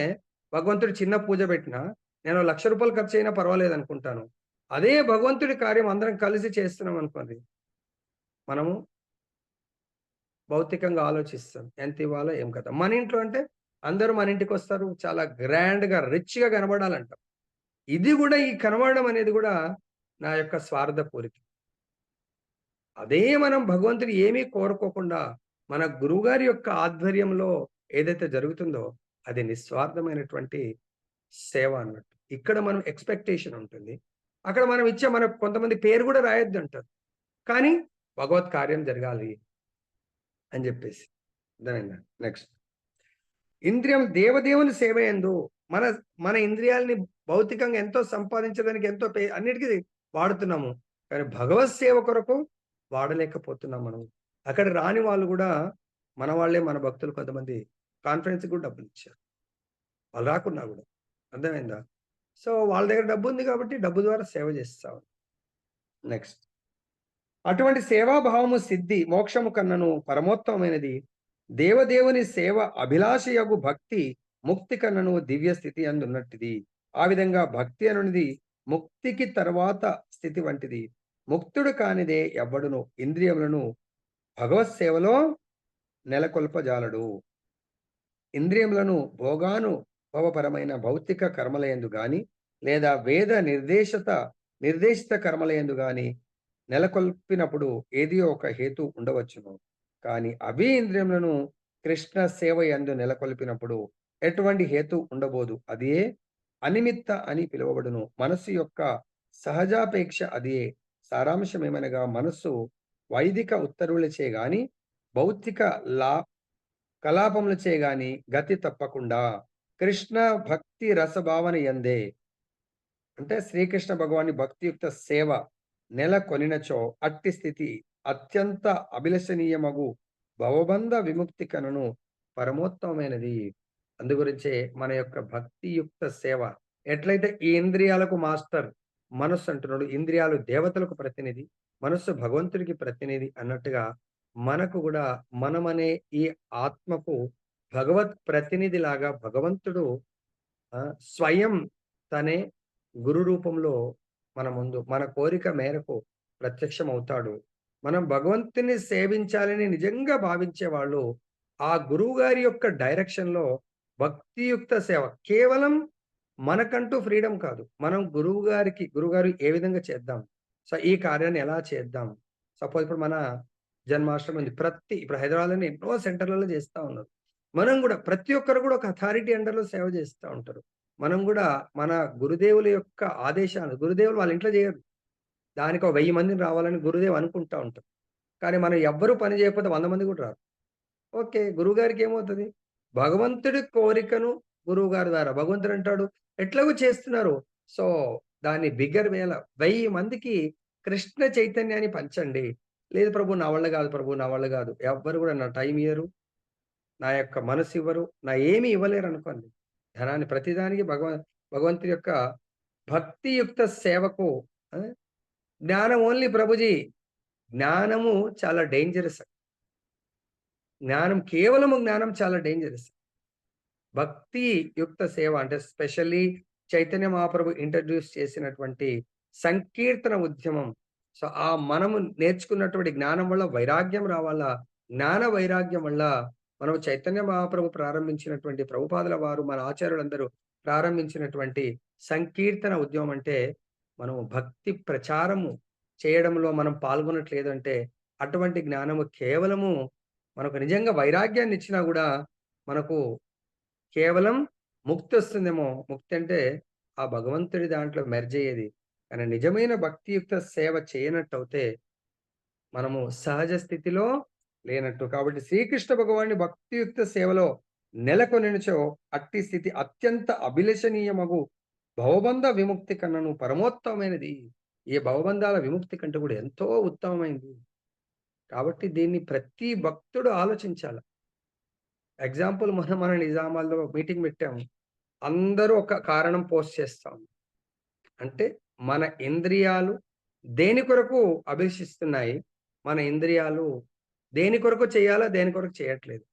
భగవంతుడు చిన్న పూజ పెట్టినా నేను ₹1,00,000 ఖర్చు అయినా పర్వాలేదు అనుకుంటాను. అదే భగవంతుడి కార్యం అందరం కలిసి చేస్తున్నాం అనుకోండి, మనము భౌతికంగా ఆలోచిస్తాం. ఎంత ఇవ్వాలో ఏం కథ. మన ఇంట్లో అంటే అందరూ మన ఇంటికొస్తారు. చాలా గ్రాండ్‌గా, రిచ్‌గా కనబడాలంటాం. ఇది గూడా ఈ కనబడడం అనేది గూడా నా యొక్క స్వార్థ కోరిక. అదే మనం భగవంతుడు ఏమీ కోరుకోకుండా మన గురువుగారి యొక్క ఆధ్వర్యంలో ఏదైతే జరుగుతుందో అది నిస్వార్థమైనటువంటి సేవ అన్నట్టు. ఇక్కడ మనం ఎక్స్‌పెక్టేషన్ ఉంటుంది. అక్కడ మనం ఇచ్చే మన కొంతమంది పేరు గూడా రాయొద్దంటారు. కానీ భగవత్ కార్యం జరగాలి అని జెప్పేసి. అర్థమైందా? నెక్స్ట్. ఇంద్రియం దేవదేవుని సేవ యందు మన మన ఇంద్రియాలని భౌతికంగా ఎంతో సంపాదించడానికి ఎంతో అన్నిటికీ వాడుతున్నాము. కానీ భగవత్ సేవ కొరకు వాడలేకపోతున్నాం మనం. అక్కడ రాని వాళ్ళు గూడా మన వాళ్ళే, మన భక్తులు కొంతమంది కాన్ఫరెన్స్‌కి కూడా డబ్బులిచ్చారు. వాళ్ళు రాకున్నా గూడా. అర్థమైందా? సో, వాళ్ళ దగ్గర డబ్బుంది కాబట్టి డబ్బు ద్వారా సేవ చేస్తా ఉన్నారు. నెక్స్ట్. అటువంటి సేవాభావము సిద్ధి మోక్షము కన్నను పరమోత్తమైనది. దేవదేవుని సేవ అభిలాషయగు భక్తి ముక్తి కన్నను దివ్య స్థితి అందున్నట్టిది. ఆ విధంగా భక్తి అనునిది ముక్తికి తర్వాత స్థితి వంటిది. ముక్తుడు కానిదే ఎవ్వడును ఇంద్రియములను భగవత్ సేవలో నెలకొల్పజాలడు. ఇంద్రియములను భోగానుభవపరమైన భౌతిక కర్మలయందు గాని లేదా వేద నిర్దేశిత కర్మలయందు గాని నెలకొల్పినప్పుడు ఏదో ఒక హేతు ఉండవచ్చును. కానీ అవి ఇంద్రియములను కృష్ణ సేవ యందు నెలకొల్పినప్పుడు ఎటువంటి హేతు ఉండబోదు. అదే అనిమిత్త అని పిలువబడును. మనస్సు యొక్క సహజాపేక్ష అదే. సారాంశమేమనగా మనస్సు వైదిక ఉత్తర్వులచే గాని భౌతిక లా కలాపములచే గాని గతి తప్పకుండా కృష్ణ భక్తి రసభావన యందే, అంటే శ్రీకృష్ణ భగవాని భక్తియుక్త సేవ నెలకొనినచో అట్టి స్థితి అత్యంత అభిలషణీయమగు భవబంధ విముక్తి కనును పరమోత్తమైనది. అందుగురించే మన యొక్క భక్తియుక్త సేవ ఎట్లయితే ఈ ఇంద్రియాలకు మాస్టర్ మనస్సు అంటున్నాడు, ఇంద్రియాలు దేవతలకు ప్రతినిధి, మనస్సు భగవంతుడికి ప్రతినిధి అన్నట్టుగా మనకు కూడా మనమనే ఈ ఆత్మకు భగవత్ ప్రతినిధి లాగా భగవంతుడు స్వయం తనే గురు రూపంలో మన ముందు మన కోరిక మేరకు ప్రత్యక్షమవుతాడు. మనం భగవంతుని సేవించాలని నిజంగా భావించే వాళ్ళు ఆ గురువు గారి యొక్క డైరెక్షన్‌లో భక్తియుక్త సేవ కేవలం మనకంటూ ఫ్రీడమ్ కాదు. మనం గురువుగారు ఏ విధంగా చేద్దాం? సో, ఈ కార్యాన్ని ఎలా చేద్దాం? సపోజ్ ఇప్పుడు మన జన్మాష్టమి ఉంది. ఇప్పుడు హైదరాబాద్‌లోనే ఎన్నో సెంటర్‌లలో చేస్తా ఉన్నారు. మనం గూడా ప్రతి ఒక్కరు గూడా ఒక అథారిటీ అండర్‌లో సేవ చేస్తా ఉంటారు. మనం గూడా మన గురుదేవుల యొక్క ఆదేశాలు గురుదేవులు వాళ్ళ ఇంట్లో చేయరు. దానికి ఒక 1000 మందిని రావాలని గురుదేవ్ అనుకుంటా ఉంటారు. కానీ మనం ఎవ్వరు పని చేయకపోతే 100 మంది కూడా రారు. ఓకే. గురువుగారికి ఏమవుతది? భగవంతుడి కోరికను గురువుగారి ద్వారా భగవంతుడు అంటాడు, ఎట్లాగో చేస్తున్నారు. సో, దాన్ని బిగ్గర్ వేల 1000 మందికి కృష్ణ చైతన్యాన్ని పంచండి. లేదు ప్రభు నా వల్ల గాదు ప్రభు, నా వల్ల గాదు. ఎవ్వరు గూడా నా టైం ఇయ్యరు. నా యొక్క మనసు ఇవ్వరు. నా ఏమి ఇవ్వలేరనుకోండి. ధనాన్ని ప్రతిదానికి భగవంతుడి యొక్క భక్తియుక్త సేవకు ఆ! జ్ఞానం ఓన్లీ ప్రభుజీ. జ్ఞానము చాలా డేంజరస్. జ్ఞానం చాలా డేంజరస్. భక్తి యుక్త సేవ అంటే స్పెషల్లీ చైతన్య మహాప్రభు ఇంట్రడ్యూస్ చేసినటువంటి సంకీర్తన ఉద్యమం. సో, మనము నేర్చుకున్నటువంటి జ్ఞానం వల్ల వైరాగ్యం రావాలా. జ్ఞాన వైరాగ్యం వల్ల మనం చైతన్య మహాప్రభు ప్రారంభించినటువంటి ప్రభుపాదుల వారు మన ఆచార్యులందరూ ప్రారంభించినటువంటి సంకీర్తన ఉద్యమం అంటే మనం భక్తి ప్రచారము చేయడంలో మనం పాల్గొనట్లేదు అంటే అటువంటి జ్ఞానము కేవలము మనకు నిజంగా వైరాగ్యాన్ని ఇచ్చినా కూడా మనకు కేవలం ముక్తి వస్తుందేమో. ముక్తి అంటే ఆ భగవంతుడి దాంట్లో మెర్జ్ అయ్యేది. కానీ నిజమైన భక్తియుక్త సేవ చేయనట్టయితే మనము సహజ స్థితిలో లేనట్టు. కాబట్టి శ్రీకృష్ణ భగవానుని భక్తియుక్త సేవలో నెలకొనినచో అట్టి స్థితి అత్యంత అభిలషణీయమగు భవబంధ విముక్తి కన్నను పరమోత్తమైనది. ఈ భవబంధాల విముక్తి కంటే కూడా ఎంతో ఉత్తమమైంది. కాబట్టి దీన్ని ప్రతి భక్తుడు ఆలోచించాల. ఎగ్జాంపుల్ మన నిజామాబాద్‌లో మీటింగ్ పెట్టాము. అందరూ ఒక కారణం పోస్ట్ చేస్తాం. అంటే మన ఇంద్రియాలు దేని కొరకు అభిలషిస్తున్నాయి? మన ఇంద్రియాలు దేని కొరకు చేయాలా? దేని కొరకు చేయట్లేదు.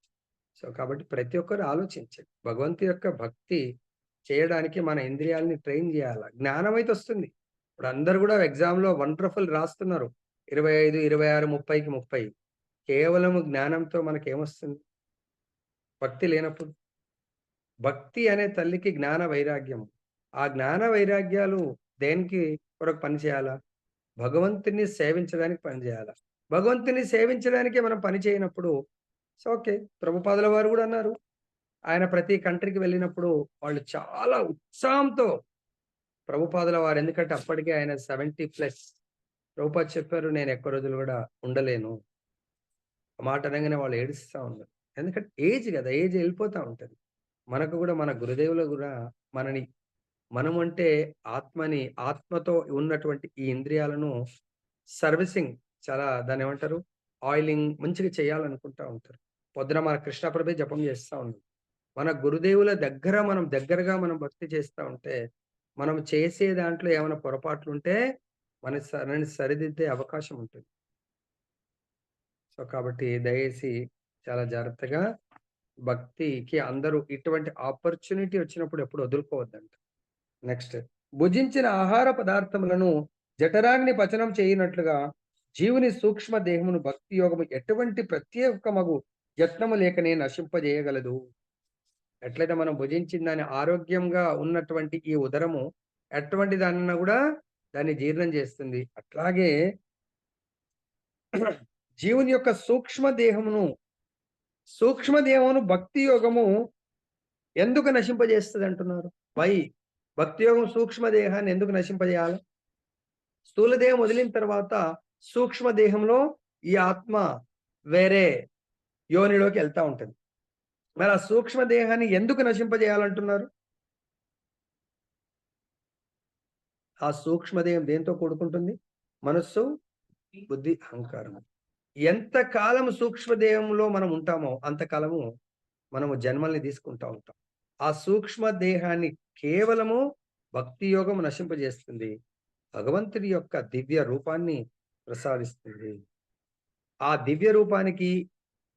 సో, కాబట్టి ప్రతి ఒక్కరు ఆలోచించండి. భగవంతుని యొక్క భక్తి చేయడానికి మన ఇంద్రియాలని ట్రైన్ జేయాల. జ్ఞానమైతే వస్తుంది. ఇప్పుడు అందరూ గూడా ఎగ్జామ్‌లో వండర్‌ఫుల్ రాస్తున్నారు. 25, 26, 30కి 30. కేవలము జ్ఞానంతో మనకేమొస్తుంది? భక్తి లేనప్పుడు. భక్తి అనే తల్లికి జ్ఞాన వైరాగ్యము. ఆ జ్ఞాన వైరాగ్యాలు దేనికి కొరకు పని చేయాలా? భగవంతుడిని సేవించడానికి పని జేయాలా. భగవంతుడిని సేవించడానికే మనం పని చేయనప్పుడు ఓకే. ప్రభుపాదుల వారు గూడా అన్నారు. ఆయన ప్రతి కంట్రీకి వెళ్ళినప్పుడు వాళ్ళు చాలా ఉత్సాహంతో ప్రభుపాదుల వారు ఎందుకంటే అప్పటికే ఆయన 70+. ప్రభుపాద చెప్పారు, "నేను ఎక్కువ రోజులు గూడా ఉండలేను." ఆ మాట అనంగానే వాళ్ళు ఏడుస్తా ఉన్నారు. ఎందుకంటే ఏజ్ గదా! ఏజ్ ఎళ్ళిపోతా ఉంటది. మనకు గూడా మన గురుదేవులు గూడా మనని మనమంటే ఆత్మని ఆత్మతో ఉన్నటువంటి ఈ ఇంద్రియాలను సర్వీసింగ్ చాలా దాన్నేమంటారు? ఆయిలింగ్ మంచిగా చేయాలనుకుంటా ఉంటారు. పొద్దున మన కృష్ణప్రభే జపం చేస్తా ఉన్నాం. మన గురుదేవుల దగ్గర మనం దగ్గరగా మనం భక్తి చేస్తా ఉంటే, మనం చేసే దాంట్లో ఏమైనా పొరపాట్లుంటే మనల్ని సరిదిద్దే అవకాశం ఉంటుంది. సో, కాబట్టి దయచేసి చాలా జాగ్రత్తగా భక్తికి అందరూ ఇటువంటి ఆపర్చునిటీ వచ్చినప్పుడు ఎప్పుడు వదులుకోవద్దంట. నెక్స్ట్ భుజించిన ఆహార పదార్థములను జఠరాగ్ని పచనం చేయనట్లుగా జీవుని సూక్ష్మ దేహమును భక్తి యోగము ఎటువంటి ప్రత్యేకమగు యత్నము లేకనే నశింపజేయగలదు. ఎట్లయితే మనం భుజించిన దాని ఆరోగ్యంగా ఉన్నటువంటి ఈ ఉదరము ఎటువంటి దానిని కూడా దాన్ని జీర్ణం చేస్తుంది. అట్లాగే జీవుని యొక్క సూక్ష్మ దేహమును భక్తి యోగము ఎందుకు నశింపజేస్తుంది అంటున్నారు? వై? భక్తి యోగం సూక్ష్మ దేహాన్ని ఎందుకు నశింపజేయాలి? స్థూల దేహం వదిలిన తర్వాత సూక్ష్మ దేహంలో ఈ ఆత్మ వేరే యోనిలోకి వెళ్తా ఉంటది. మరి ఆ సూక్ష్మ దేహాన్ని ఎందుకు నశింపజేయాలంటున్నారు? ఆ సూక్ష్మదేహం దేంతో కూడుకుంటుంది? మనస్సు, బుద్ధి, అహంకారం. ఎంత కాలం సూక్ష్మదేహంలో మనం ఉంటామో అంతకాలము మనము జన్మల్ని తీసుకుంటా ఉంటాం. ఆ సూక్ష్మ దేహాన్ని కేవలము భక్తి యోగం నశింపజేస్తుంది. భగవంతుడి యొక్క దివ్య రూపాన్ని ప్రసాదిస్తుంది. ఆ దివ్య రూపానికి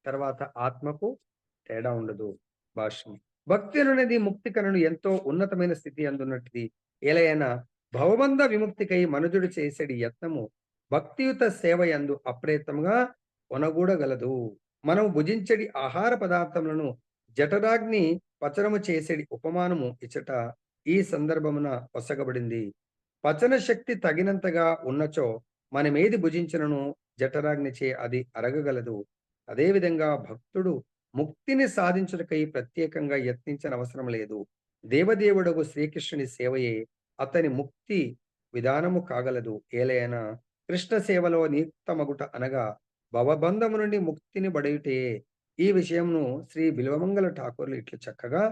తర్వాత ఆత్మకు తేడా ఉండదు. భాష్యం. భక్తి అనేది ముక్తి కనను ఎంతో ఉన్నతమైన స్థితి అందున్నటిది. ఎలయనా భవబంధ విముక్తికై మనుజుడు చేసేడి యత్నము భక్తియుత సేవ యందు అప్రయత్నంగా కొనగూడగలదు. మనం భుజించడి ఆహార పదార్థములను జఠరాగ్ని పచనము చేసేడి ఉపమానము ఇచ్చట ఈ సందర్భమున ఒసగబడింది. పచన శక్తి తగినంతగా ఉన్నచో మనమేది భుజించినను జఠరాగ్నిచే అది అరగగలదు. అదేవిధంగా భక్తుడు ముక్తిని సాధించుటకై ప్రత్యేకంగా యత్నించనవసరం లేదు. దేవదేవుడగు శ్రీకృష్ణుని సేవయే అతని ముక్తి విధానము కాగలదు. ఏలైనా కృష్ణ సేవలో నియుక్తమగుట అనగా భవబంధము నుండి ముక్తిని బడయుటే. ఈ విషయంను శ్రీ బిల్వమంగళ ఠాకూర్లు ఇట్లు చక్కగా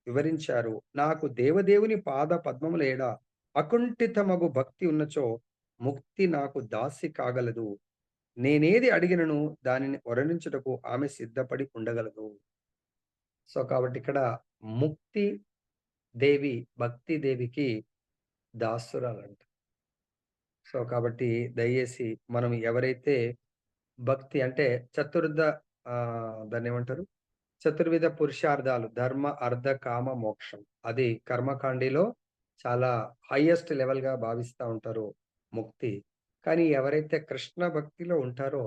వివరించారు. నాకు దేవదేవుని పాద పద్మములేడ అకుంఠితమగు భక్తి ఉన్నచో ముక్తి నాకు దాసి కాగలదు. నేనేది అడిగినను దానిని వరణించుటకు ఆమె సిద్ధపడి ఉండగలదు. సో, కాబట్టి ఇక్కడ ముక్తి దేవి, భక్తి దేవికి దాసురాలంట. సో, కాబట్టి దయచేసి మనం ఎవరైతే భక్తి అంటే దాన్నేమంటారు? చతుర్విధ పురుషార్థాలు ధర్మ, అర్థ, కామ, మోక్షం. అది కర్మకాండిలో చాలా హైయెస్ట్ లెవెల్‌గా భావిస్తా ఉంటారు ముక్తి. కానీ ఎవరైతే కృష్ణ భక్తిలో ఉంటారో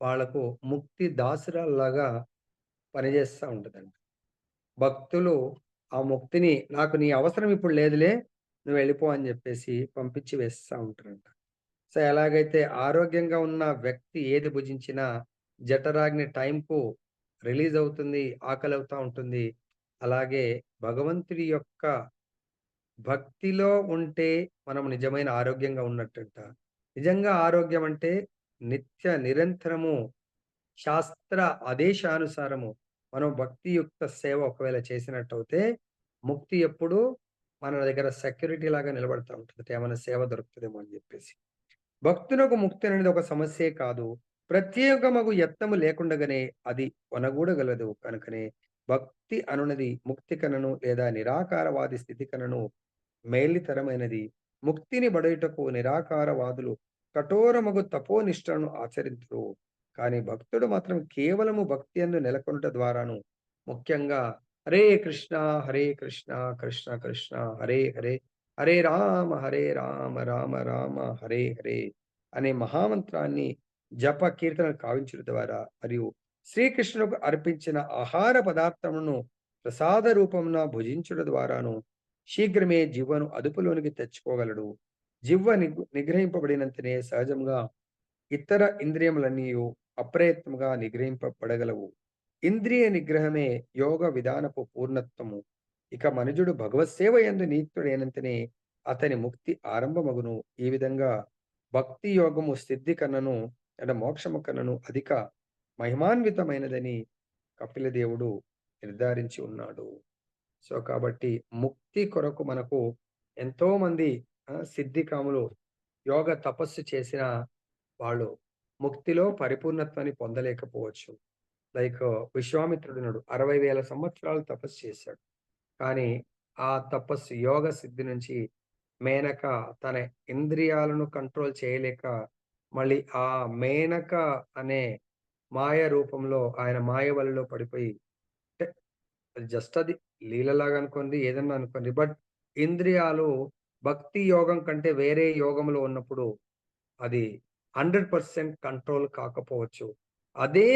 వాళ్ళకు ముక్తి దాసురాల్లాగా పనిచేస్తా ఉంటదండి. భక్తులు ఆ ముక్తిని నాకు నీ అవసరం ఇప్పుడు లేదులే, నువ్వు వెళ్ళిపో అని జెప్పేసి పంపించి వేస్తా ఉంటారంట. సో, ఎలాగైతే ఆరోగ్యంగా ఉన్న వ్యక్తి ఏది భుజించినా జఠరాగ్ని టైంకు రిలీజ్ అవుతుంది, ఆకలవుతా ఉంటుంది. అలాగే భగవంతుడి యొక్క భక్తిలో ఉంటే మనం నిజమైన ఆరోగ్యంగా ఉన్నట్టంట. నిజంగా ఆరోగ్యం అంటే నిత్య నిరంతరము శాస్త్ర ఆదేశానుసారము మనం భక్తియుక్త సేవ ఒకవేళ చేసినట్టయితే ముక్తి ఎప్పుడూ మన దగ్గర సెక్యూరిటీ లాగా నిలబడతా ఉంటది. ఏమైనా సేవ దొరుకుతదేమో అని జెప్పేసి. భక్తునకు ముక్తి అనేది ఒక సమస్యే కాదు. ప్రత్యేకమగు యత్నము లేకుండగానే అది ఒనగూడగలదు. కనుకనే భక్తి అనునది ముక్తి కనను లేదా నిరాకారవాది స్థితి కనను మేలితరమైనది. ముక్తిని బడుటకు నిరాకారవాదులు కఠోరమగు తపోనిష్టను ఆచరింతురు. కానీ భక్తుడు మాత్రం కేవలము భక్తి యందు నెలకొనుట ద్వారాను, ముఖ్యంగా హరే కృష్ణ హరే కృష్ణ కృష్ణ కృష్ణ హరే హరే హరే రామ రామ రామ హరే హరే అనే మహామంత్రాన్ని జప కీర్తన కావించుట ద్వారా మరియు శ్రీకృష్ణులకు అర్పించిన ఆహార పదార్థమును ప్రసాద రూపమున భుజించుట ద్వారాను శీఘ్రమే జివ్వను అదుపులోనికి తెచ్చుకోగలడు. జివ్వ నిగ్రహింపబడినంతనే సహజంగా ఇతర ఇంద్రియములన్నీ అప్రయత్నముగా నిగ్రహింపబడగలవు. ఇంద్రియ నిగ్రహమే యోగ విధానపు పూర్ణత్వము. ఇక మనుజుడు భగవత్ సేవ యందు నియుక్తుడైనంతనే అతని ముక్తి ఆరంభమగును. ఈ విధంగా భక్తి యోగము సిద్ధి కన్నను మోక్షము కన్నను అధిక మహిమాన్వితమైనదని కపిలదేవుడు నిర్ధారించి ఉన్నాడు. సో కాబట్టి ముక్తి కొరకు మనకు ఎంతో మంది సిద్ధికాములు యోగ తపస్సు చేసిన వాళ్ళు ముక్తిలో పరిపూర్ణత్వాన్ని పొందలేకపోవచ్చు. లైక్ విశ్వామిత్రుడున్నాడు, 60,000 సంవత్సరాలు తపస్సు చేశాడు. కానీ ఆ తపస్సు యోగ సిద్ధి నుంచి మేనక తన ఇంద్రియాలను కంట్రోల్ చేయలేక మళ్ళీ ఆ మేనక అనే మాయ రూపంలో ఆయన మాయ వలలో పడిపోయి, అంటే జస్ట్ అది లీలలాగా అనుకోండి, ఏదన్నా అనుకోండి, బట్ ఇంద్రియాలు భక్తి యోగం కంటే వేరే యోగంలో ఉన్నప్పుడు అది 100% కంట్రోల్ కాకపోవచ్చు. అదే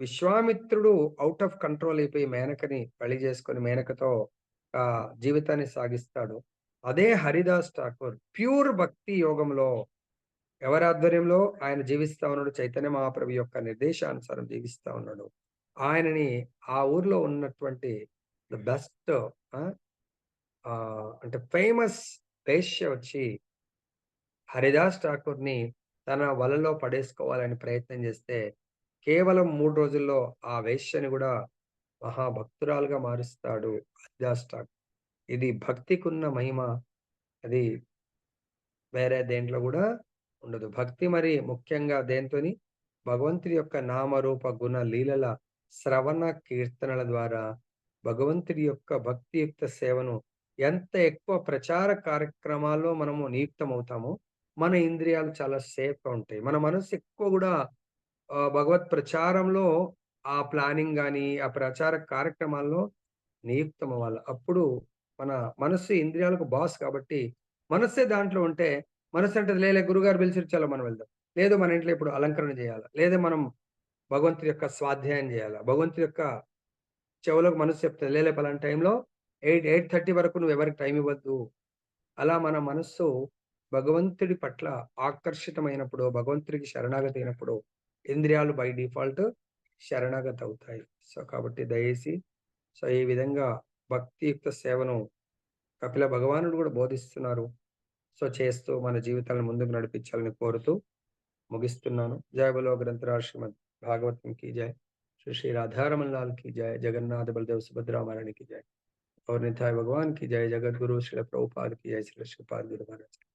విశ్వామిత్రుడు అవుట్ ఆఫ్ కంట్రోల్ అయిపోయి మేనకని పెళ్లి చేసుకొని మేనకతో జీవితాన్ని సాగిస్తాడు. అదే హరిదాస్ ఠాకూర్ ప్యూర్ భక్తి యోగంలో ఎవరి ఆధ్వర్యంలో ఆయన జీవిస్తా ఉన్నాడు, చైతన్య మహాప్రభు యొక్క నిర్దేశానుసారం జీవిస్తా ఉన్నాడు. ఆయనని ఆ ఊర్లో ఉన్నటువంటి ద బెస్ట్ అంటే ఫేమస్ వేశ్య వచ్చి హరిదాస్ ఠాకూర్ని తన వలలో పడేసుకోవాలని ప్రయత్నం చేస్తే కేవలం 3 రోజుల్లో ఆ వేశ్యని కూడా మహాభక్తురాలుగా మారుస్తాడు హరిదాస్ ఠాకూర్. ఇది భక్తికున్న మహిమ, అది వేరే దేంట్లో కూడా ఉండదు. భక్తి మరి ముఖ్యంగా దేంతోని భగవంతుడి యొక్క నామరూప గుణ లీలల శ్రవణ కీర్తనల ద్వారా భగవంతుడి యొక్క భక్తియుక్త సేవను ఎంత ఎక్కువ ప్రచార కార్యక్రమాల్లో మనము నియుక్తమవుతామో మన ఇంద్రియాలు చాలా సేఫ్గా ఉంటాయి. మన మనసు ఎక్కువ కూడా భగవత్ ప్రచారంలో ఆ ప్లానింగ్ కానీ ఆ ప్రచార కార్యక్రమాల్లో నియుక్తం అవ్వాలి. అప్పుడు మన మనస్సు ఇంద్రియాలకు బాస్ కాబట్టి మనస్సే దాంట్లో ఉంటే, మనస్సు అంటే లేలే గురుగారు పిలిచారు చలో మనం వెళ్దాం, లేదు మన ఇంట్లో ఇప్పుడు అలంకరణ చేయాలి, లేదా మనం భగవంతుడి యొక్క స్వాధ్యాయం చేయాలి, భగవంతుడి యొక్క చెవులకు మనసు చెప్తుంది లేలే పలానా టైంలో 8:30 వరకు నువ్వు ఎవరికి టైం ఇవ్వద్దు. అలా మన మనస్సు భగవంతుడి పట్ల ఆకర్షితమైనప్పుడు, భగవంతుడికి శరణాగతి అయినప్పుడు ఇంద్రియాలు బై డిఫాల్ట్ శరణాగతి అవుతాయి. సో కాబట్టి దయచేసి సో ఈ విధంగా భక్తియుక్త సేవను కపిల భగవానుడు కూడా బోధిస్తున్నారు. సో చేస్తూ మన జీవితాలను ముందుకు నడిపించాలని కోరుతూ ముగిస్తున్నాను. జయ బలో గ్రంథరాజ్ శ్రీమద్ భాగవతం की जय, श्री श्री राधा रमन लाल की जय, जगन्नाथ बलदेव सुभद्रा महारानी की जय और निताय भगवान की जय, जगत गुरु श्री प्रभुपाद की जय, श्री श्रीपाद गुरु महाराज।